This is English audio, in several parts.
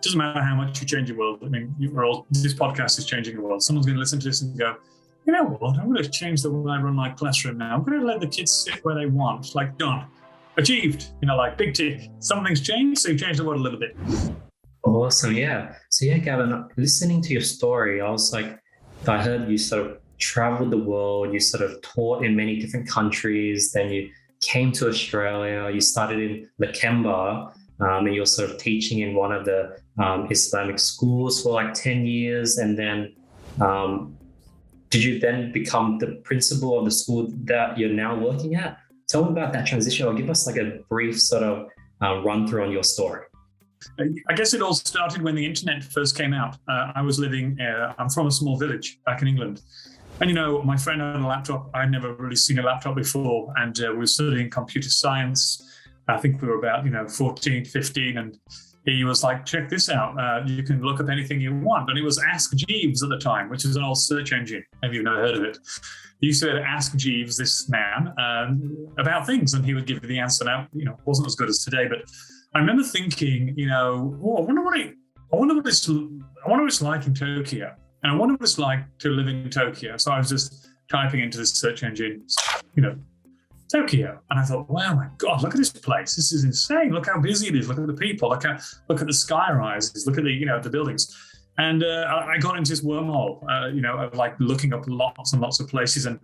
doesn't matter how much you change the world. I mean, this podcast is changing the world. Someone's going to listen to this and go, you know what? I'm going to change the way I run my classroom now. I'm going to let the kids sit where they want. Like, done. Achieved. Like big tick. Something's changed, so you changed the world a little bit. Awesome. Yeah. So yeah, Gavin, listening to your story, I was like, I heard you sort of traveled the world, you sort of taught in many different countries, then you came to Australia, you started in Lakemba, and you're sort of teaching in one of the Islamic schools for like 10 years. And then did you then become the principal of the school that you're now working at? Tell me about that transition, or give us like a brief sort of run through on your story. I guess it all started when the internet first came out. I was I'm from a small village back in England. And, my friend had a laptop. I'd never really seen a laptop before. And we were studying computer science. I think we were about, 14, 15. And he was like, check this out. You can look up anything you want. And it was Ask Jeeves at the time, which is an old search engine. Maybe you've never heard of it. You said, ask Jeeves, this man, about things. And he would give you the answer. Now, it wasn't as good as today. But I remember thinking, I wonder what it's like in Tokyo. And I wonder what it's like to live in Tokyo. So I was just typing into this search engine, Tokyo. And I thought, wow, my God, look at this place. This is insane. Look how busy it is. Look at the people. Look at the sky rises. Look at the buildings. And I got into this wormhole, of like looking up lots and lots of places and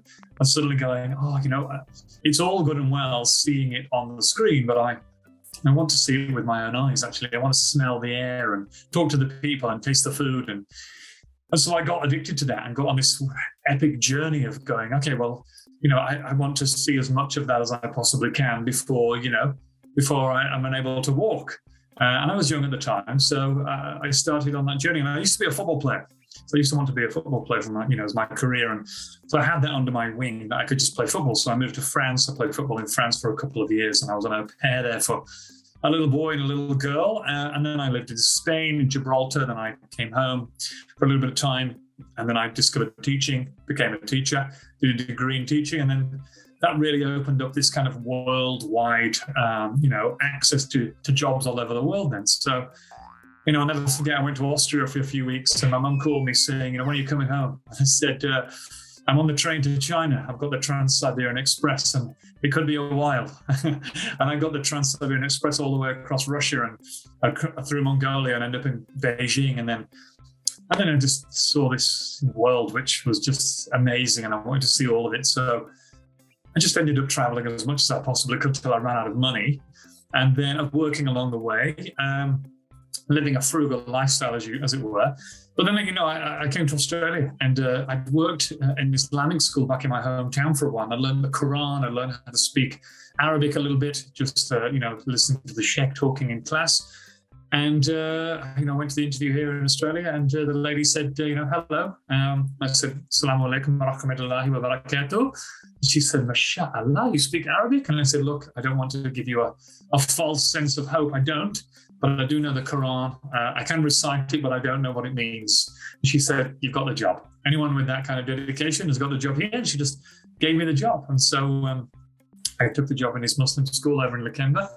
suddenly going, it's all good and well seeing it on the screen, but I want to see it with my own eyes, actually. I want to smell the air and talk to the people and taste the food. And so I got addicted to that and got on this epic journey of going, okay, well, I want to see as much of that as I possibly can before I'm unable to walk. And I was young at the time, so I started on that journey. And I used to be a football player. So I used to want to be a football player for as my career. And so I had that under my wing that I could just play football. So I moved to France. I played football in France for a couple of years, and I was on a pair there for a little boy and a little girl. And then I lived in Spain, in Gibraltar. Then I came home for a little bit of time. And then I discovered teaching, became a teacher, did a degree in teaching. And then that really opened up this kind of worldwide, access to jobs all over the world then. So, I'll never forget, I went to Austria for a few weeks and my mum called me saying, when are you coming home? I said, I'm on the train to China. I've got the Trans-Siberian Express and it could be a while. And I got the Trans-Siberian Express all the way across Russia and through Mongolia and ended up in Beijing. And then I just saw this world, which was just amazing. And I wanted to see all of it. So I just ended up traveling as much as I possibly could till I ran out of money. And then working along the way, living a frugal lifestyle, as it were. But then, I came to Australia and I'd worked in Islamic school back in my hometown for a while. I learned the Quran. I learned how to speak Arabic a little bit, just, listening to the sheikh talking in class. And, I went to the interview here in Australia and the lady said, hello. I said, Assalamu alaikum wa rahmatullahi wa barakatuh. She said, MashaAllah, you speak Arabic? And I said, look, I don't want to give you a false sense of hope. I don't, but I do know the Quran. I can recite it, but I don't know what it means. And she said, you've got the job. Anyone with that kind of dedication has got the job here. And she just gave me the job. And so I took the job in this Muslim school over in Lakemba.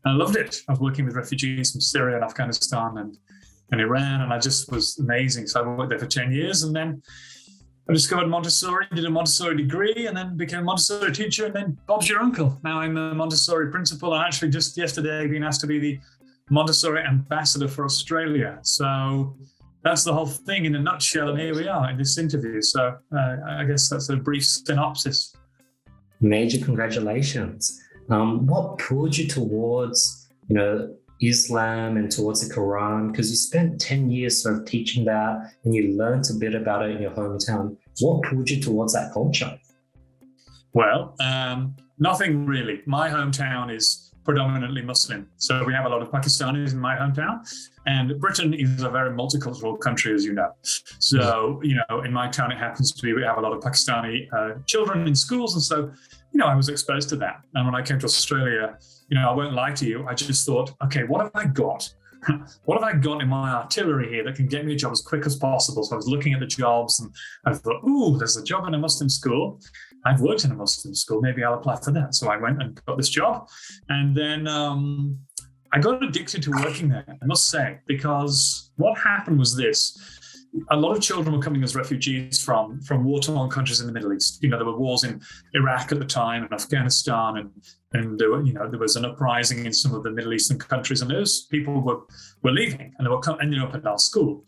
And I loved it. I was working with refugees from Syria and Afghanistan and Iran, and I just was amazing. So I worked there for 10 years, and then I discovered Montessori, did a Montessori degree, and then became a Montessori teacher, and then Bob's your uncle. Now I'm a Montessori principal, and actually just yesterday been asked to be the Montessori Ambassador for Australia. So that's the whole thing in a nutshell, and here we are in this interview. So I guess that's a brief synopsis. Major congratulations. What pulled you towards, Islam and towards the Quran? Because you spent 10 years sort of teaching that and you learned a bit about it in your hometown. What pulled you towards that culture? Well, nothing really. My hometown is predominantly Muslim. So we have a lot of Pakistanis in my hometown. And Britain is a very multicultural country, as you know. So, in my town, it happens to be we have a lot of Pakistani children in schools. And so, I was exposed to that. And when I came to Australia, I won't lie to you, I just thought, okay, what have I got? What have I got in my artillery here that can get me a job as quick as possible? So I was looking at the jobs and I thought, there's a job in a Muslim school. I've worked in a Muslim school. Maybe I'll apply for that. So I went and got this job. And then I got addicted to working there, I must say, because what happened was this. A lot of children were coming as refugees from war-torn countries in the Middle East. There were wars in Iraq at the time and Afghanistan, and there was an uprising in some of the Middle Eastern countries, and those people were leaving, and they were ending up at our school.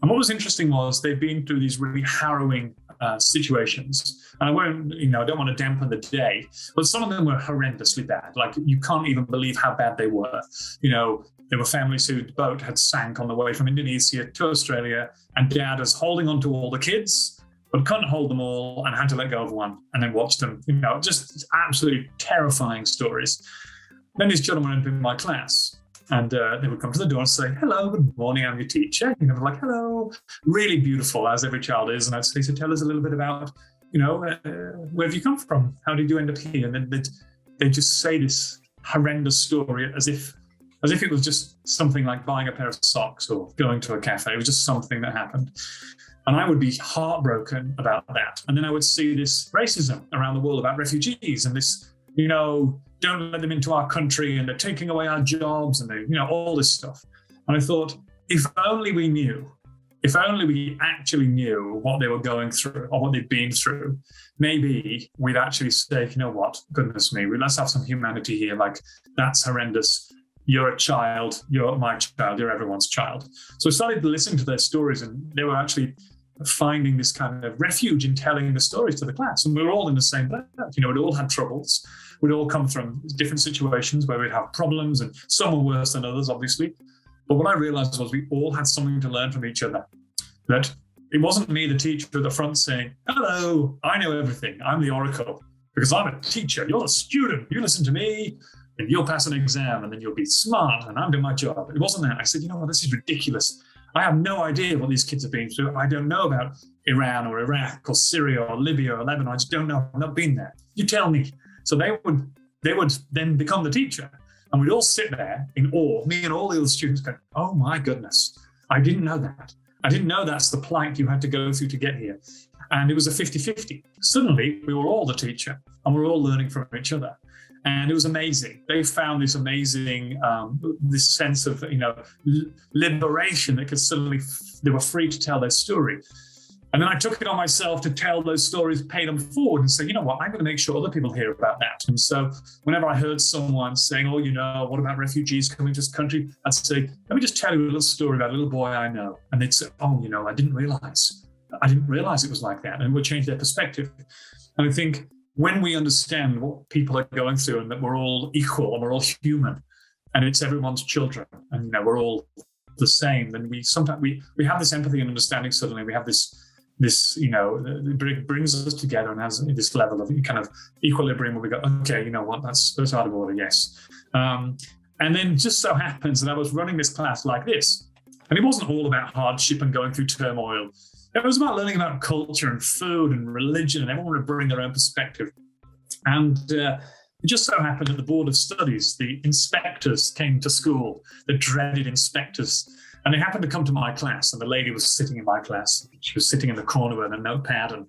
And what was interesting was they've been through these really harrowing situations. And I don't want to dampen the day, but some of them were horrendously bad. Like, you can't even believe how bad they were. There were families whose boat had sank on the way from Indonesia to Australia, and dad was holding on to all the kids, but couldn't hold them all and had to let go of one and then watch them. Just absolutely terrifying stories. Then these children went into my class, and they would come to the door and say, "Hello, good morning, I'm your teacher." Like, "Hello," really beautiful, as every child is. And I'd say, "So tell us a little bit about, where have you come from? How did you end up here?" And then they'd just say this horrendous story as if it was just something like buying a pair of socks or going to a cafe. It was just something that happened. And I would be heartbroken about that. And then I would see this racism around the world about refugees and this, don't let them into our country, and they're taking away our jobs, and they, all this stuff. And I thought, if only we actually knew what they were going through or what they'd been through, maybe we'd actually say, "You know what, goodness me, let's have some humanity here. Like, that's horrendous. You're a child, you're my child, you're everyone's child." So I started to listen to their stories, and they were actually finding this kind of refuge in telling the stories to the class. And we were all in the same boat. We'd all had troubles. We'd all come from different situations where we'd have problems, and some were worse than others, obviously. But what I realized was we all had something to learn from each other. That it wasn't me, the teacher at the front, saying, "Hello, I know everything. I'm the oracle because I'm a teacher. You're a student. You listen to me, and you'll pass an exam, and then you'll be smart, and I'm doing my job." It wasn't that. I said, "You know what, this is ridiculous. I have no idea what these kids have been through. I don't know about Iran or Iraq or Syria or Libya or Lebanon. I just don't know. I've not been there. You tell me." So they would then become the teacher, and we'd all sit there in awe, me and all the other students going, "Oh my goodness, I didn't know that. I didn't know that's the plight you had to go through to get here." And it was a 50-50. Suddenly, we were all the teacher, and we were all learning from each other. And it was amazing. They found this amazing, this sense of, liberation that they were free to tell their story. And then I took it on myself to tell those stories, pay them forward, and say, "You know what, I'm going to make sure other people hear about that." And so whenever I heard someone saying, "Oh, what about refugees coming to this country?" I'd say, "Let me just tell you a little story about a little boy I know." And they'd say, "Oh, I didn't realize it was like that." And it would change their perspective. And I think when we understand what people are going through, and that we're all equal and we're all human, and it's everyone's children, and we're all the same, then we have this empathy and understanding. Suddenly we have this it brings us together and has this level of kind of equilibrium where we go, "Okay, that's out of order, yes." And then just so happens that I was running this class like this, and it wasn't all about hardship and going through turmoil. It was about learning about culture and food and religion, and everyone would bring their own perspective. And it just so happened that the Board of Studies, the inspectors came to school, the dreaded inspectors, and they happened to come to my class, and the lady was sitting in my class. She was sitting in the corner with a notepad, and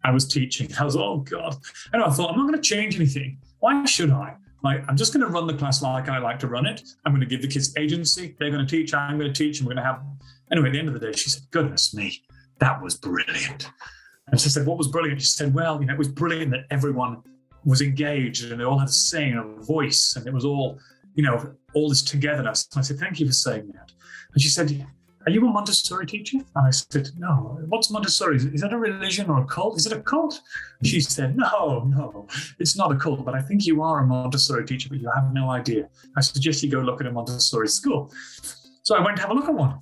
I was teaching. I was, oh God. And I thought, I'm not going to change anything. Why should I? I'm just going to run the class like I like to run it. I'm going to give the kids agency. They're going to teach. I'm going to teach, and we're going to have... Anyway, at the end of the day, she said, "Goodness me, that was brilliant." And she said, "What was brilliant?" She said, "Well, it was brilliant that everyone was engaged and they all had a say and a voice, and it was all, all this togetherness." And I said, "Thank you for saying that." And she said, "Are you a Montessori teacher?" And I said, "No." "What's Montessori? Is that a religion or a cult? Is it a cult?" She said, No, it's not a cult, but I think you are a Montessori teacher, but you have no idea. I suggest you go look at a Montessori school." So I went to have a look at one.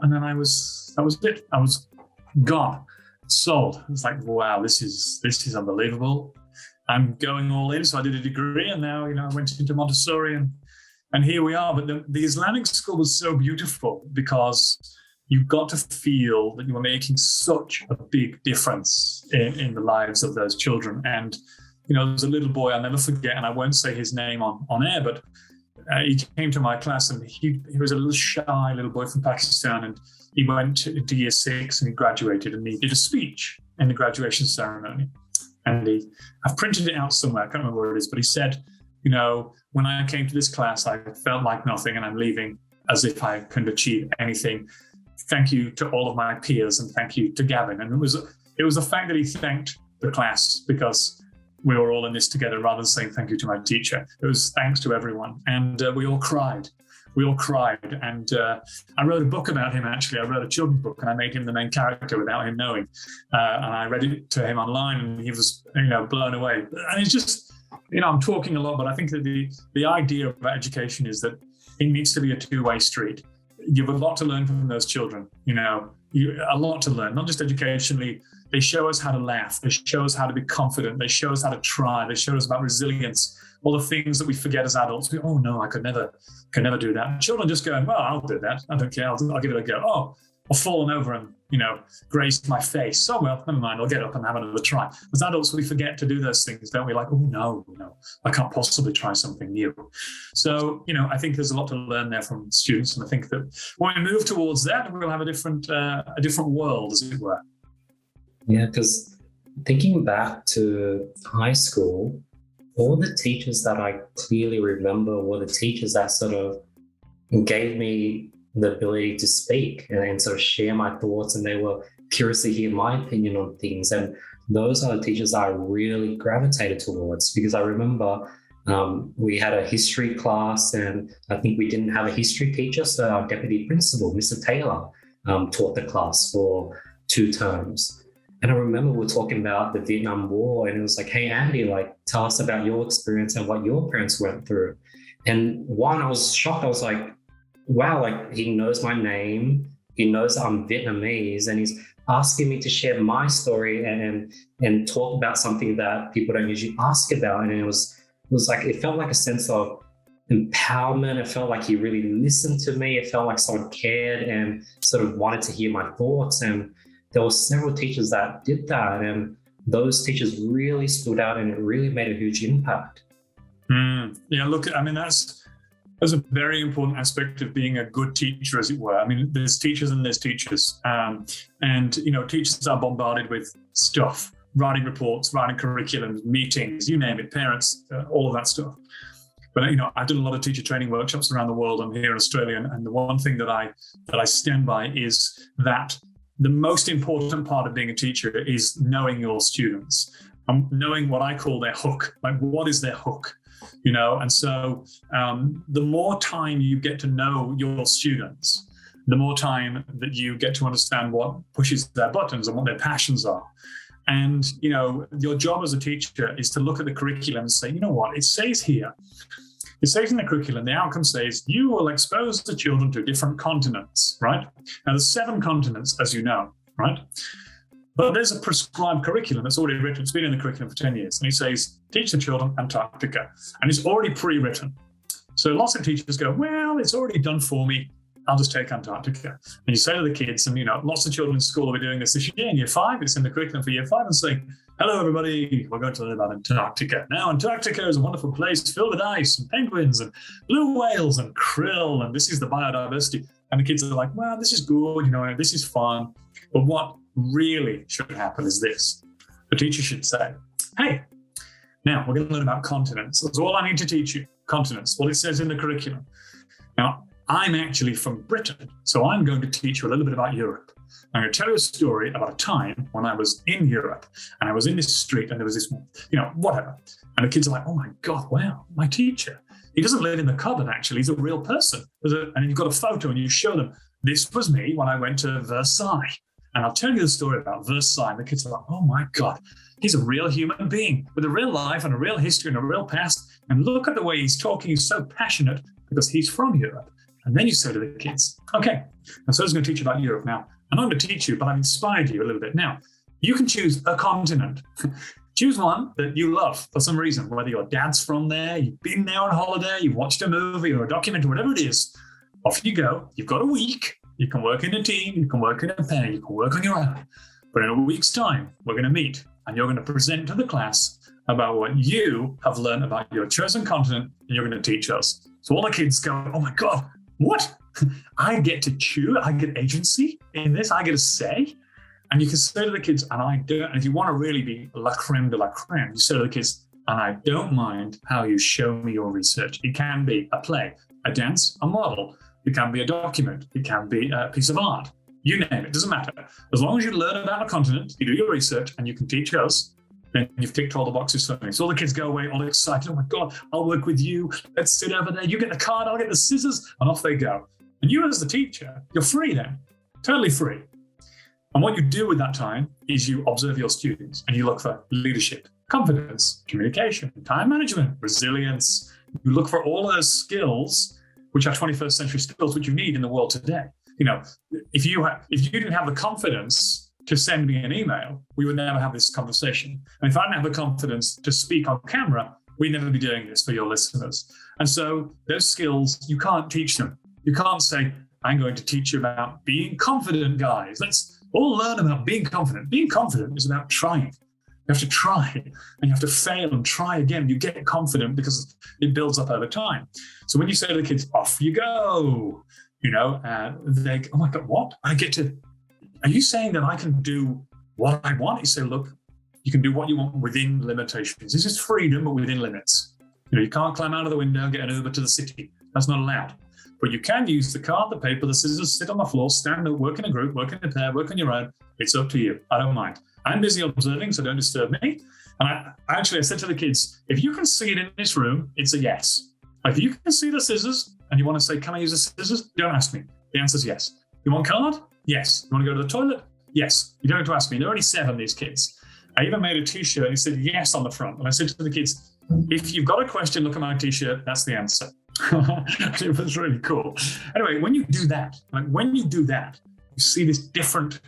And then that was it. I was gone, sold. I was like, wow, this is unbelievable. I'm going all in. So I did a degree, and now, I went into Montessori, and here we are. But the Islamic school was so beautiful because you got to feel that you were making such a big difference in the lives of those children. And, there's a little boy I'll never forget, and I won't say his name on air, but he came to my class, and he was a little shy little boy from Pakistan, and he went to year 6 and he graduated, and he did a speech in the graduation ceremony. And I've printed it out somewhere, I can't remember where it is, but he said, when I came to this class, I felt like nothing and I'm leaving as if I couldn't achieve anything. Thank you to all of my peers and thank you to Gavin. And it was the fact that he thanked the class because we were all in this together rather than saying thank you to my teacher. It was thanks to everyone. And we all cried. And I wrote a book about him, actually. I wrote a children's book and I made him the main character without him knowing. And I read it to him online and he was, blown away. And it's just, I'm talking a lot, but I think that the idea of education is that it needs to be a two-way street. You have a lot to learn from those children, a lot to learn, not just educationally. They show us how to laugh. They show us how to be confident. They show us how to try. They show us about resilience, all the things that we forget as adults. Oh no, I could never do that. Children just going, well, I'll do that. I don't care. I'll give it a go. Oh, I've fallen over and, grazed my face. Oh, well, never mind. I'll get up and have another try. As adults, we forget to do those things, don't we? Like, oh, no, I can't possibly try something new. So, I think there's a lot to learn there from students. And I think that when we move towards that, we'll have a different world, as it were. Yeah, because thinking back to high school, all the teachers that I clearly remember were the teachers that sort of gave me the ability to speak and sort of share my thoughts, and they were curious to hear my opinion on things. And those are the teachers I really gravitated towards, because I remember we had a history class and I think we didn't have a history teacher. So our deputy principal, Mr. Taylor, taught the class for 2 terms. And I remember we were talking about the Vietnam War and it was like, hey, Andy, tell us about your experience and what your parents went through. And I was shocked. I was like, wow, he knows my name. He knows I'm Vietnamese and he's asking me to share my story and talk about something that people don't usually ask about. And it felt like a sense of empowerment. It felt like he really listened to me. It felt like someone cared and sort of wanted to hear my thoughts. And there were several teachers that did that. And those teachers really stood out and it really made a huge impact. Yeah, look, that's a very important aspect of being a good teacher, as it were. There's teachers and there's teachers. Teachers are bombarded with stuff, writing reports, writing curriculums, meetings, you name it, parents, all of that stuff. But, I've done a lot of teacher training workshops around the world. I'm here in Australia. And the one thing that I stand by is that the most important part of being a teacher is knowing your students, knowing what I call their hook. What is their hook? And so the more time you get to know your students, the more time that you get to understand what pushes their buttons and what their passions are. And, your job as a teacher is to look at the curriculum and say, it says here, it says in the curriculum, the outcome says you will expose the children to different continents, right? Now, there's 7 continents, as you know, right? But there's a prescribed curriculum that's already written. It's been in the curriculum for 10 years. And it says, teach the children Antarctica. And it's already pre-written. So lots of teachers go, well, it's already done for me. I'll just take Antarctica. And you say to the kids, and lots of children in school will be doing this year in year 5. It's in the curriculum for year 5 and saying, hello, everybody. We're going to learn about Antarctica. Now, Antarctica is a wonderful place filled with ice and penguins and blue whales and krill. And this is the biodiversity. And the kids are like, well, this is good. This is fun. But what really should happen is this. The teacher should say, hey, now we're going to learn about continents. That's all I need to teach you. Continents. Well, it says in the curriculum. Now, I'm actually from Britain, so I'm going to teach you a little bit about Europe. I'm going to tell you a story about a time when I was in Europe and I was in this street and there was this, whatever. And the kids are like, oh my God, wow, my teacher. He doesn't live in the cupboard, actually. He's a real person. And you've got a photo and you show them, this was me when I went to Versailles. And I'll tell you the story about Versailles. And the kids are like, oh my God, he's a real human being with a real life and a real history and a real past. And look at the way he's talking. He's so passionate because he's from Europe. And then you say to the kids, okay, and so I was going to teach you about Europe now. I'm not going to teach you, but I've inspired you a little bit. Now, you can choose a continent. Choose one that you love for some reason, whether your dad's from there, you've been there on holiday, you've watched a movie or a documentary, whatever it is. Off you go. You've got a week. You can work in a team, you can work in a pair, you can work on your own. But in a week's time, we're going to meet and you're going to present to the class about what you have learned about your chosen continent and you're going to teach us. So all the kids go, oh my God, what? I get to choose, I get agency in this, I get a say. And you can say to the kids, and I do it. And if you want to really be la creme de la creme, you say to the kids, and I don't mind how you show me your research. It can be a play, a dance, a model. It can be a document. It can be a piece of art. You name it, doesn't matter. As long as you learn about a continent, you do your research, and you can teach us, then you've ticked all the boxes for me. So all the kids go away all excited. Oh my God, I'll work with you. Let's sit over there. You get the card, I'll get the scissors, and off they go. And you as the teacher, you're free then, totally free. And what you do with that time is you observe your students and you look for leadership, confidence, communication, time management, resilience. You look for all those skills, which are 21st century skills, which you need in the world today. If you didn't have the confidence to send me an email, we would never have this conversation. And if I didn't have the confidence to speak on camera, we'd never be doing this for your listeners. And so those skills, you can't teach them. You can't say, I'm going to teach you about being confident, guys. Let's all learn about being confident. Being confident is about trying. You have to try and you have to fail and try again. You get confident because it builds up over time. So when you say to the kids, off you go, they go, oh my God, what? Are you saying that I can do what I want? You say, look, you can do what you want within limitations. This is freedom, but within limits. You can't climb out of the window and get an Uber to the city. That's not allowed. But you can use the card, the paper, the scissors, sit on the floor, stand up, work in a group, work in a pair, work on your own. It's up to you. I don't mind. I'm busy observing, so don't disturb me. And I said to the kids, if you can see it in this room, it's a yes. If you can see the scissors and you want to say, can I use the scissors? Don't ask me. The answer is yes. You want card? Yes. You want to go to the toilet? Yes. You don't have to ask me. There are only 7, these kids. I even made a T-shirt and it said yes on the front. And I said to the kids, if you've got a question, look at my T-shirt. That's the answer. It was really cool. Anyway, when you do that, you see this different.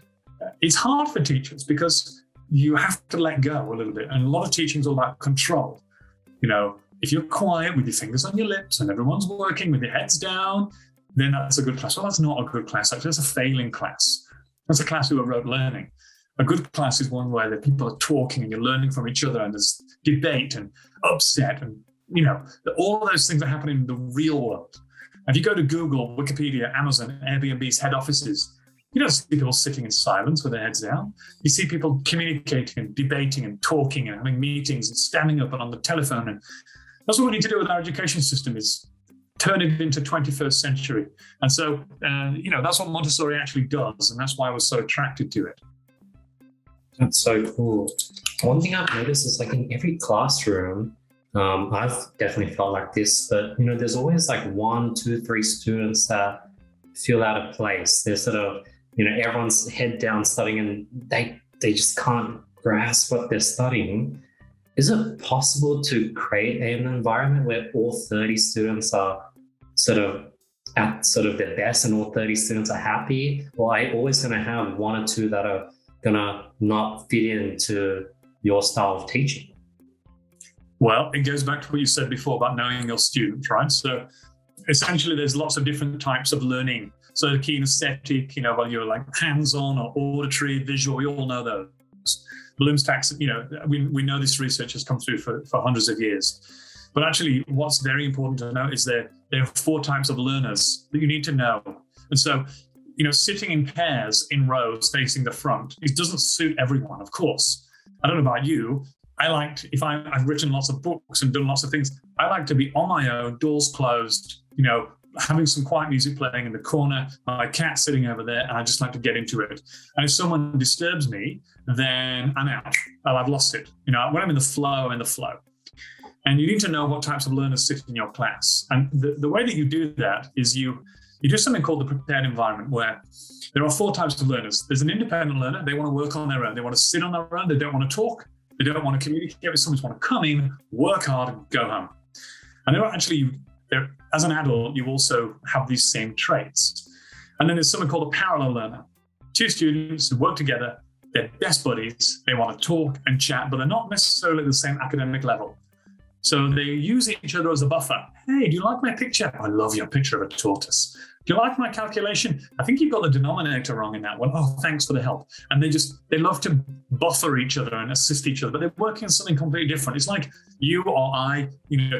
It's hard for teachers because you have to let go a little bit. And a lot of teaching is all about control. If you're quiet with your fingers on your lips and everyone's working with your heads down, then that's a good class. Well, that's not a good class. Actually, that's a failing class. That's a class who are rote learning. A good class is one where the people are talking and you're learning from each other and there's debate and upset and all of those things are happening in the real world. If you go to Google, Wikipedia, Amazon, Airbnb's head offices, you don't see people sitting in silence with their heads down. You see people communicating and debating and talking and having meetings and standing up and on the telephone. And that's what we need to do with our education system is turn it into 21st century. And so, that's what Montessori actually does. And that's why I was so attracted to it. That's so cool. One thing I've noticed is in every classroom, I've definitely felt like this, but there's always 1, 2, 3 students that feel out of place. They're sort of, everyone's head down studying and they just can't grasp what they're studying. Is it possible to create an environment where all 30 students are sort of at their best and all 30 students are happy? Or are you always going to have 1 or 2 that are going to not fit into your style of teaching? Well, it goes back to what you said before about knowing your students, right? So essentially there's lots of different types of learning. So the kinesthetic, whether you're hands-on or auditory, visual, we all know those. Bloom's tax, we know this research has come through for hundreds of years. But actually what's very important to know is there are 4 types of learners that you need to know. And so, sitting in pairs in rows facing the front, it doesn't suit everyone, of course. I don't know about you. I've written lots of books and done lots of things. I like to be on my own, doors closed, having some quiet music playing in the corner, my cat sitting over there, and I just like to get into it. And if someone disturbs me, then I'm out. I've lost it. When I'm in the flow, I'm in the flow. And you need to know what types of learners sit in your class. And the way that you do that is you do something called the prepared environment, where there are 4 types of learners. There's an independent learner. They want to work on their own. They want to sit on their own. They don't want to talk. They don't want to communicate with someone. They want to come in, work hard, and go home. And as an adult, you also have these same traits. And then there's something called a parallel learner. 2 students who work together, they're best buddies. They want to talk and chat, but they're not necessarily the same academic level. So they use each other as a buffer. Hey, do you like my picture? I love your picture of a tortoise. Do you like my calculation? I think you've got the denominator wrong in that one. Oh, thanks for the help. And they love to buffer each other and assist each other, but they're working on something completely different. It's like you or I,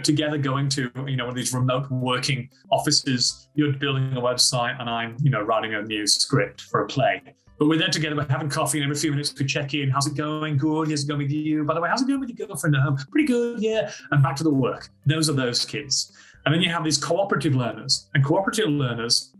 together going to, one of these remote working offices. You're building a website and I'm, writing a new script for a play. But we're there together, we're having coffee, and every few minutes we check in. How's it going? Good. How's it going with you? By the way, how's it going with your girlfriend at home? Pretty good, yeah. And back to the work. Those are those kids. And then you have these cooperative learners. And cooperative learners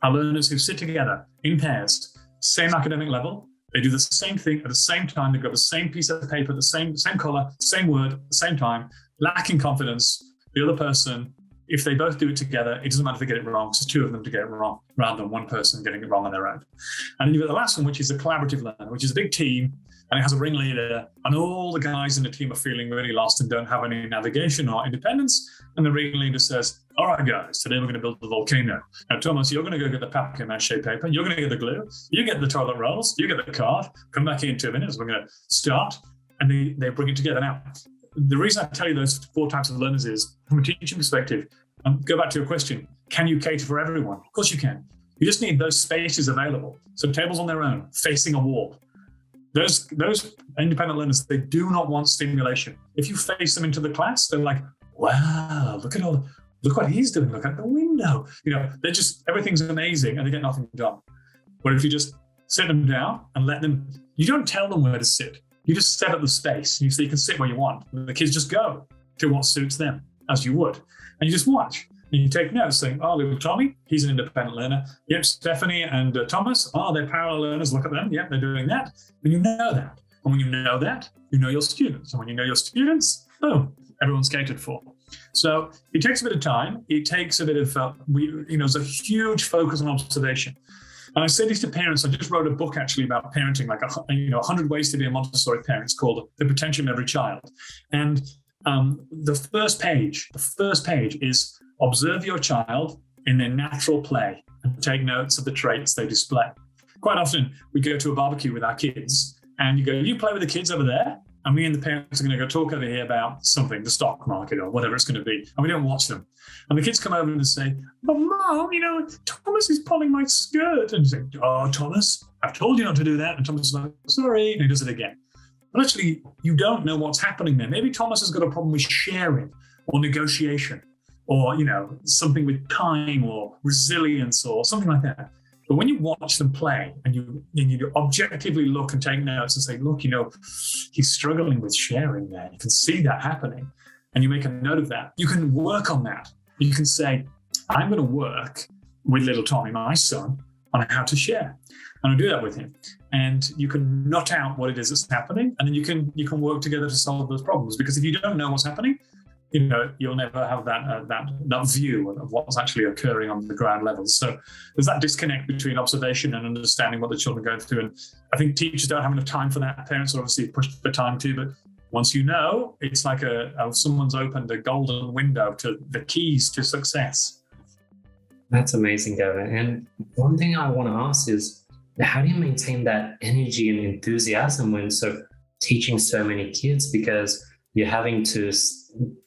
are learners who sit together in pairs, same academic level. They do the same thing at the same time. They grab the same piece of paper, the same color, same word, at the same time, lacking confidence. The other person, if they both do it together, it doesn't matter if they get it wrong. It's two of them to get it wrong rather than one person getting it wrong on their own. And then you've got the last one, which is a collaborative learner, which is a big team, and it has a ringleader, and all the guys in the team are feeling really lost and don't have any navigation or independence. And the ringleader says, all right, guys, today we're going to build the volcano. Now, Thomas, you're going to go get the papier-mâché paper. You're going to get the glue. You get the toilet rolls. You get the card. Come back here in 2 minutes. We're going to start. And they bring it together. Now, the reason I tell you those 4 types of learners is, from a teaching perspective, go back to your question, can you cater for everyone? Of course you can. You just need those spaces available. So tables on their own, facing a wall. Those independent learners, they do not want stimulation. If you face them into the class, they're like, wow, look what he's doing. Look at the window. They're just, everything's amazing and they get nothing done. But if you just sit them down and let them, you don't tell them where to sit. You just set up the space so you can sit where you want. And the kids just go to what suits them, as you would. And you just watch. And you take notes saying, oh, little Tommy, he's an independent learner. Yep, Stephanie and Thomas, they're parallel learners. Look at them. Yep, they're doing that. And you know that. And when you know that, you know your students. And when you know your students, boom, everyone's catered for. So it takes a bit of time. It takes a bit of, there's a huge focus on observation. And I say this to parents. I just wrote a book actually about parenting, like 100 ways to be a Montessori parent. It's called The Potential of Every Child. And the first page is observe your child in their natural play and take notes of the traits they display. Quite often we go to a barbecue with our kids and you go, you play with the kids over there, and me and the parents are going to go talk over here about something, the stock market or whatever it's going to be, and we don't watch them. And the kids come over and say, but Mom, Thomas is pulling my skirt. And you say, oh, Thomas, I've told you not to do that. And Thomas is like, sorry, and he does it again. But actually, you don't know what's happening there. Maybe Thomas has got a problem with sharing or negotiation or, something with time or resilience or something like that. But when you watch them play and you objectively look and take notes and say, look, he's struggling with sharing there. You can see that happening. And you make a note of that. You can work on that. You can say, I'm going to work with little Tommy, my son, on how to share. And I'll do that with him. And you can nut out what it is that's happening. And then you can work together to solve those problems. Because if you don't know what's happening, you'll never have that view of what's actually occurring on the ground level. So there's that disconnect between observation and understanding what the children are going through. And I think teachers don't have enough time for that. Parents are obviously pushed for time too. But once it's like someone's opened a golden window to the keys to success. That's amazing, Gavin. And one thing I want to ask is, how do you maintain that energy and enthusiasm when teaching so many kids? Because you're having to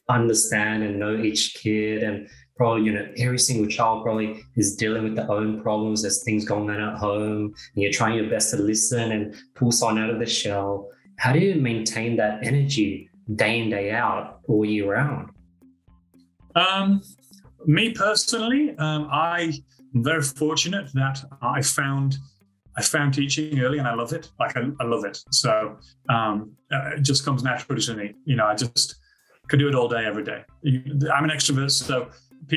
understand and know each kid, and probably, every single child probably is dealing with their own problems. There's things going on at home, and you're trying your best to listen and pull someone out of the shell. How do you maintain that energy day in, day out, all year round? Me personally, I'm very fortunate that I found teaching early and I love it. I love it. So it just comes naturally to me. I just could do it all day, every day. I'm an extrovert, so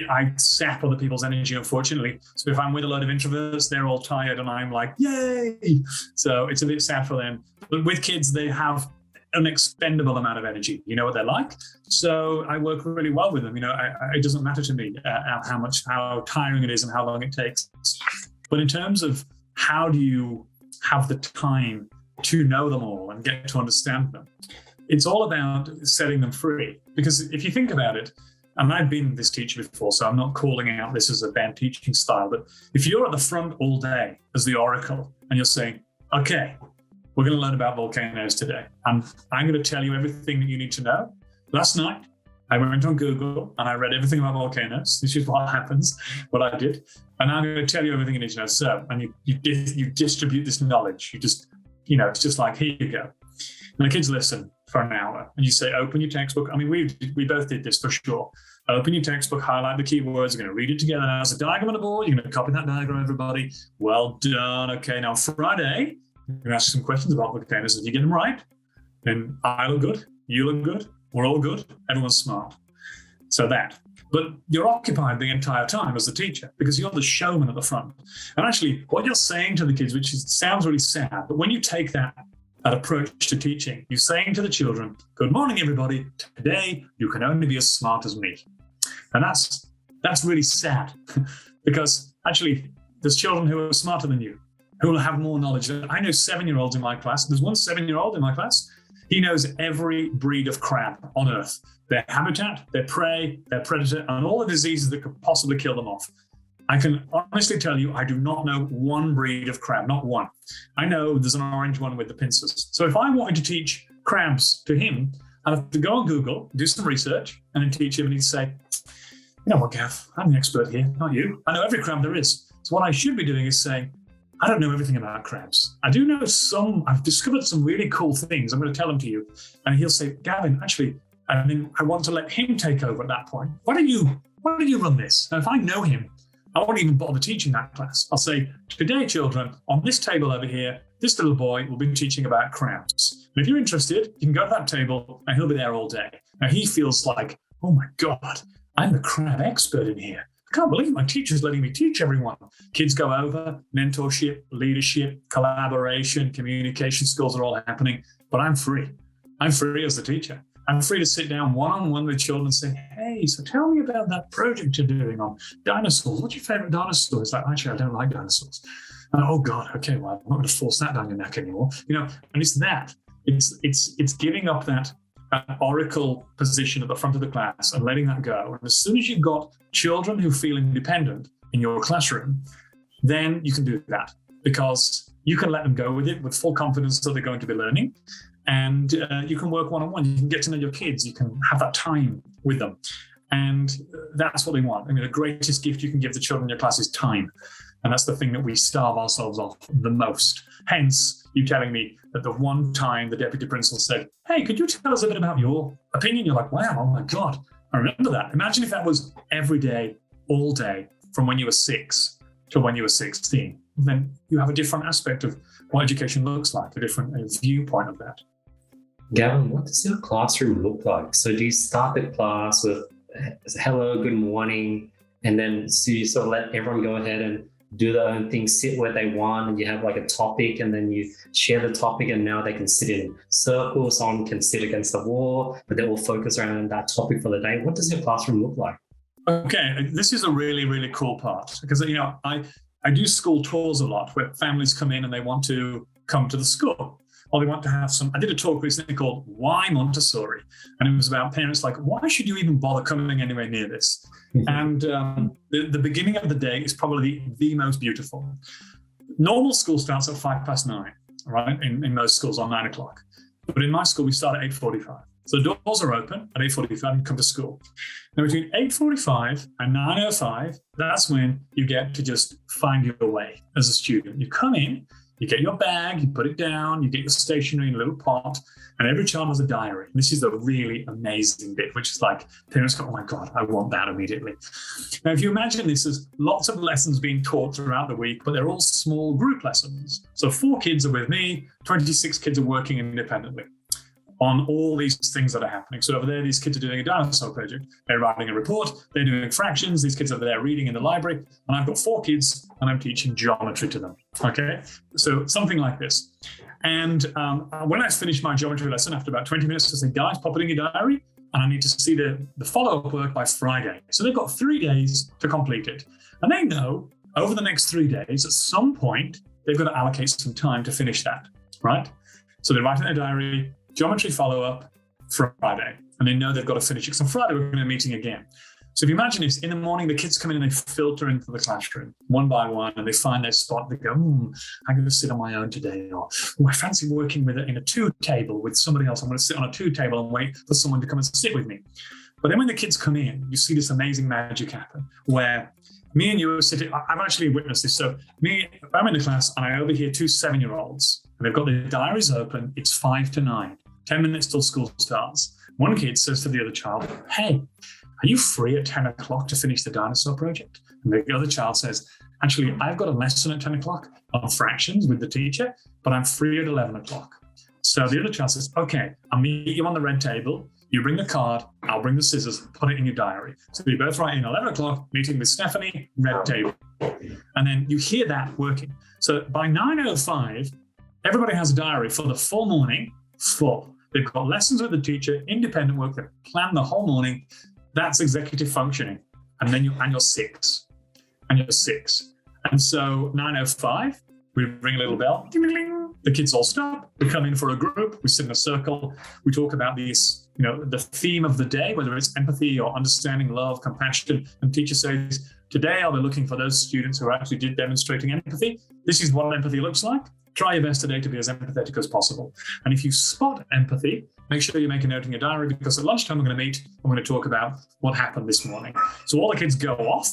I sap other people's energy, unfortunately. So if I'm with a load of introverts, they're all tired and I'm like, yay! So it's a bit sad for them. But with kids, they have an expendable amount of energy. You know what they're like. So I work really well with them. It doesn't matter to me how tiring it is and how long it takes. But in terms of how do you have the time to know them all and get to understand them, it's all about setting them free. Because if you think about it, and I've been this teacher before, so I'm not calling out this as a bad teaching style, but if you're at the front all day as the oracle and you're saying, okay, we're going to learn about volcanoes today, and I'm going to tell you everything that you need to know. Last night, I went on Google and I read everything about volcanoes. This is what happens, what I did. And I'm going to tell you everything you need to know. So, and you distribute this knowledge. You just, it's just like, here you go. And the kids listen for an hour and you say, open your textbook. I mean, we both did this for sure. Open your textbook, highlight the keywords. You're going to read it together. Now, there's a diagram on the board. You're going to copy that diagram, everybody. Well done. Okay, now Friday, you're going to ask some questions about volcanoes. If you get them right, then I look good, you look good, we're all good, everyone's smart. So that. But you're occupied the entire time as the teacher because you're the showman at the front. And actually, what you're saying to the kids, which sounds really sad, but when you take that approach to teaching, you're saying to the children, good morning, everybody. Today, you can only be as smart as me. And that's really sad because actually there's children who are smarter than you, who will have more knowledge. I know 7-year-olds in my class. There's one 7-year-old in my class. He knows every breed of crab on Earth, their habitat, their prey, their predator, and all the diseases that could possibly kill them off. I can honestly tell you, I do not know one breed of crab, not one. I know there's an orange one with the pincers. So if I wanted to teach crabs to him, I'd have to go on Google, do some research, and then teach him, and he'd say, you know what, Gav, I'm the expert here, not you. I know every crab there is. So what I should be doing is saying, I don't know everything about crabs. I do know some, I've discovered some really cool things. I'm going to tell them to you. And he'll say, Gavin, actually, I want to let him take over at that point. Why don't you run this? And if I know him, I won't even bother teaching that class. I'll say, today, children, on this table over here, this little boy will be teaching about crabs. And if you're interested, you can go to that table and he'll be there all day. Now he feels like, oh my God, I'm the crab expert in here. I can't believe my teacher's letting me teach everyone. Kids go over, mentorship, leadership, collaboration, communication skills are all happening, but I'm free. I'm free as the teacher. I'm free to sit down one-on-one with children and say, hey, so tell me about that project you're doing on dinosaurs. What's your favorite dinosaur? It's like, actually, I don't like dinosaurs. And, oh God, okay, well, I'm not going to force that down your neck anymore. And it's that. It's giving up that oracle position at the front of the class and letting that go. And as soon as you've got children who feel independent in your classroom, then you can do that because you can let them go with it with full confidence that they're going to be learning. And you can work one-on-one. You can get to know your kids. You can have that time with them. And that's what they want. I mean, the greatest gift you can give the children in your class is time. And that's the thing that we starve ourselves off the most. Hence, you telling me that the one time the deputy principal said, hey, could you tell us a bit about your opinion? You're like, wow, oh my God, I remember that. Imagine if that was every day, all day, from when you were 6 to when you were 16. Then you have a different aspect of what education looks like, a different viewpoint of that. Gavin, what does your classroom look like? So do you start the class with hello, good morning, and then so you sort of let everyone go ahead and do their own thing, sit where they want, and you have like a topic, and then you share the topic, and now they can sit in circles, someone can sit against the wall, but they all focus around that topic for the day. What does your classroom look like? Okay, this is a really, really cool part because, I do school tours a lot where families come in and they want to come to the school. Or they want to have I did a talk recently called Why Montessori? And it was about parents like, why should you even bother coming anywhere near this? And the beginning of the day is probably the most beautiful. Normal school starts at 9:05, right? In most schools on 9 o'clock. But in my school, we start at 8:45. So the doors are open at 8:45 and you come to school. Now between 8:45 and 9:05, that's when you get to just find your way as a student. You come in, you get your bag, you put it down, you get your stationery in a little pot, and every child has a diary. This is a really amazing bit, which is like, parents go, oh my God, I want that immediately. Now, if you imagine this as lots of lessons being taught throughout the week, but they're all small group lessons. So 4 kids are with me, 26 kids are working independently on all these things that are happening. So over there, these kids are doing a dinosaur project. They're writing a report. They're doing fractions. These kids over there reading in the library. And I've got 4 kids and I'm teaching geometry to them. Okay. So something like this. And when I finish my geometry lesson, after about 20 minutes, I say, guys, pop it in your diary. And I need to see the follow-up work by Friday. So they've got 3 days to complete it. And they know over the next 3 days, at some point, they've got to allocate some time to finish that, right? So they write in their diary, geometry follow-up Friday, and they know they've got to finish it. Because on Friday, we're going to be meeting again. So if you imagine this, in the morning, the kids come in and they filter into the classroom one by one, and they find their spot. They go, I'm going to sit on my own today. Or, I fancy working with it in a 2 table with somebody else. I'm going to sit on a 2 table and wait for someone to come and sit with me. But then when the kids come in, you see this amazing magic happen where me and you are sitting. I've actually witnessed this. So I'm in the class and I overhear 2 7-year-olds, and they've got their diaries open. It's 5 to 9, 10 minutes till school starts. One kid says to the other child, hey, are you free at 10 o'clock to finish the dinosaur project? And the other child says, actually, I've got a lesson at 10 o'clock on fractions with the teacher, but I'm free at 11 o'clock. So the other child says, okay, I'll meet you on the red table. You bring the card, I'll bring the scissors, put it in your diary. So you both write in 11 o'clock, meeting with Stephanie, red table. And then you hear that working. So by 9:05, everybody has a diary for the full morning, full. They've got lessons with the teacher, independent work, they've planned the whole morning. That's executive functioning. And then you're six. And so 9:05, we ring a little bell, ding, ding, ding. The kids all stop, we come in for a group, we sit in a circle, we talk about these, the theme of the day, whether it's empathy or understanding, love, compassion. And teacher says, today I'll be looking for those students who are actually demonstrating empathy. This is what empathy looks like. Try your best today to be as empathetic as possible. And if you spot empathy, make sure you make a note in your diary, because at lunchtime we're going to meet, I'm going to talk about what happened this morning. So all the kids go off,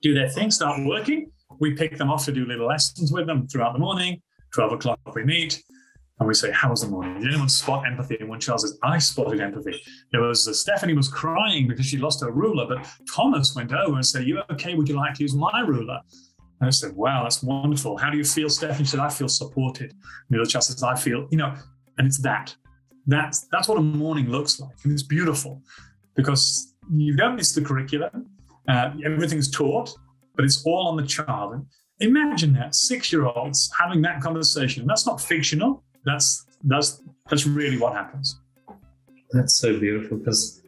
do their thing, start working. We pick them off to do little lessons with them throughout the morning. 12 o'clock we meet and we say, how was the morning? Did anyone spot empathy? And one child says, I spotted empathy. There was Stephanie was crying because she lost her ruler, but Thomas went over and said, you okay? Would you like to use my ruler? And I said, wow, that's wonderful. How do you feel, Stephanie? She said, I feel supported. And the other child says, I feel, and it's that. That's what a morning looks like. And it's beautiful because you don't miss the curriculum. Everything's taught, but it's all on the child. And imagine that 6-year-olds having that conversation. That's not fictional. That's really what happens. That's so beautiful because,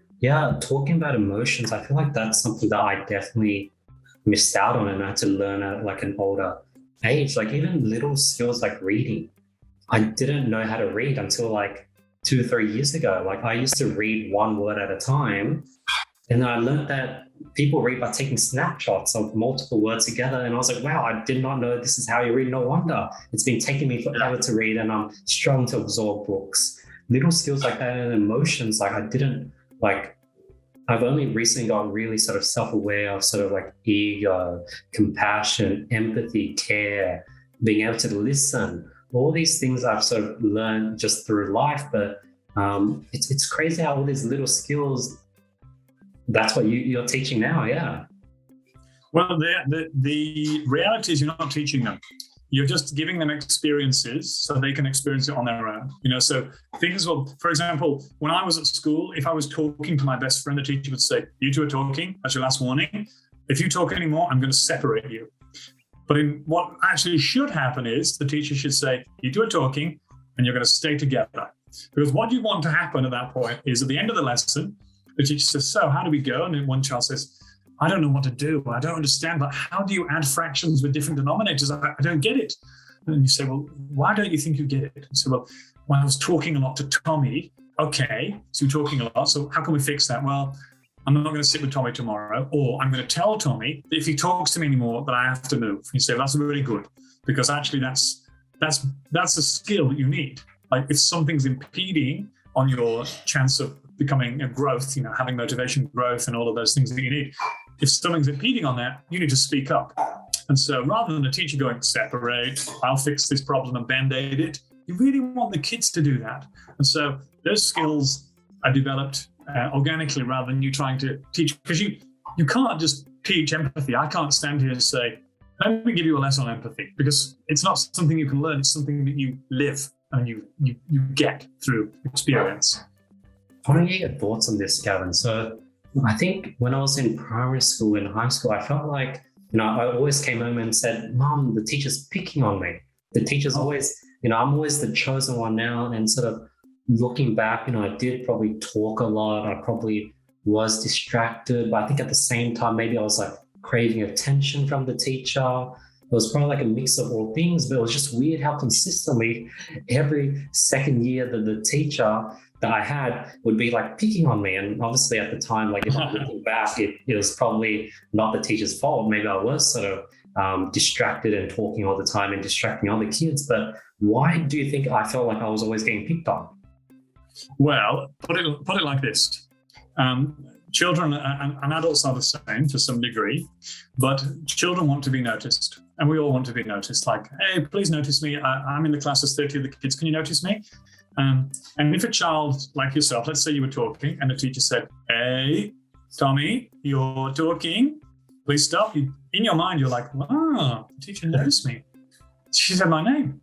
talking about emotions, I feel like that's something that I definitely missed out on and I had to learn at like an older age. Like even little skills like reading. I didn't know how to read until like 2 or 3 years ago. Like I used to read one word at a time. And then I learned that people read by taking snapshots of multiple words together. And I was like, wow, I did not know this is how you read. No wonder. It's been taking me forever to read and I'm struggling to absorb books. Little skills like that and emotions, I've only recently gotten really sort of self-aware of sort of like ego, compassion, empathy, care, being able to listen. All these things I've sort of learned just through life. But it's crazy how all these little skills, that's what you're teaching now, yeah. Well, the reality is you're not teaching them. You're just giving them experiences so they can experience it on their own. So things will, for example, when I was at school, if I was talking to my best friend, the teacher would say, you two are talking, that's your last warning. If you talk anymore, I'm going to separate you. But what actually should happen is the teacher should say, you two are talking and you're going to stay together. Because what you want to happen at that point is at the end of the lesson, the teacher says, so how do we go? And then one child says, I don't know what to do. I don't understand, but how do you add fractions with different denominators? I don't get it. And you say, well, why don't you think you get it? And so, well, when I was talking a lot to Tommy, okay, so you're talking a lot. So how can we fix that? Well, I'm not going to sit with Tommy tomorrow, or I'm going to tell Tommy that if he talks to me anymore, that I have to move. And you say, well, that's really good, because actually that's a skill that you need. Like if something's impeding on your chance of becoming a growth, having motivation, growth, and all of those things that you need. If something's impeding on that, you need to speak up. And so rather than a teacher going, separate, I'll fix this problem and band-aid it, you really want the kids to do that. And so those skills are developed organically rather than you trying to teach, because you can't just teach empathy. I can't stand here and say, let me give you a lesson on empathy, because it's not something you can learn. It's something that you live and you get through experience. I want to get your thoughts on this, Gavin. So I think when I was in primary school and high school, I felt like, I always came home and said, Mom, the teacher's picking on me. The teacher's always, I'm always the chosen one now. And sort of looking back, I did probably talk a lot. I probably was distracted. But I think at the same time, maybe I was like craving attention from the teacher. It was probably like a mix of all things, but it was just weird how consistently every second year that the teacher that I had would be like picking on me. And obviously at the time, like if I'm looking back, it was probably not the teacher's fault. Maybe I was sort of distracted and talking all the time and distracting other kids. But why do you think I felt like I was always getting picked on? Well, put it like this. Children and adults are the same to some degree, but children want to be noticed. And we all want to be noticed. Like, hey, please notice me. I'm in the class of 30 of the kids. Can you notice me? And if a child like yourself, let's say you were talking and the teacher said, hey, Tommy, you're talking. Please stop. In your mind, you're like, wow, the teacher noticed me. She said my name.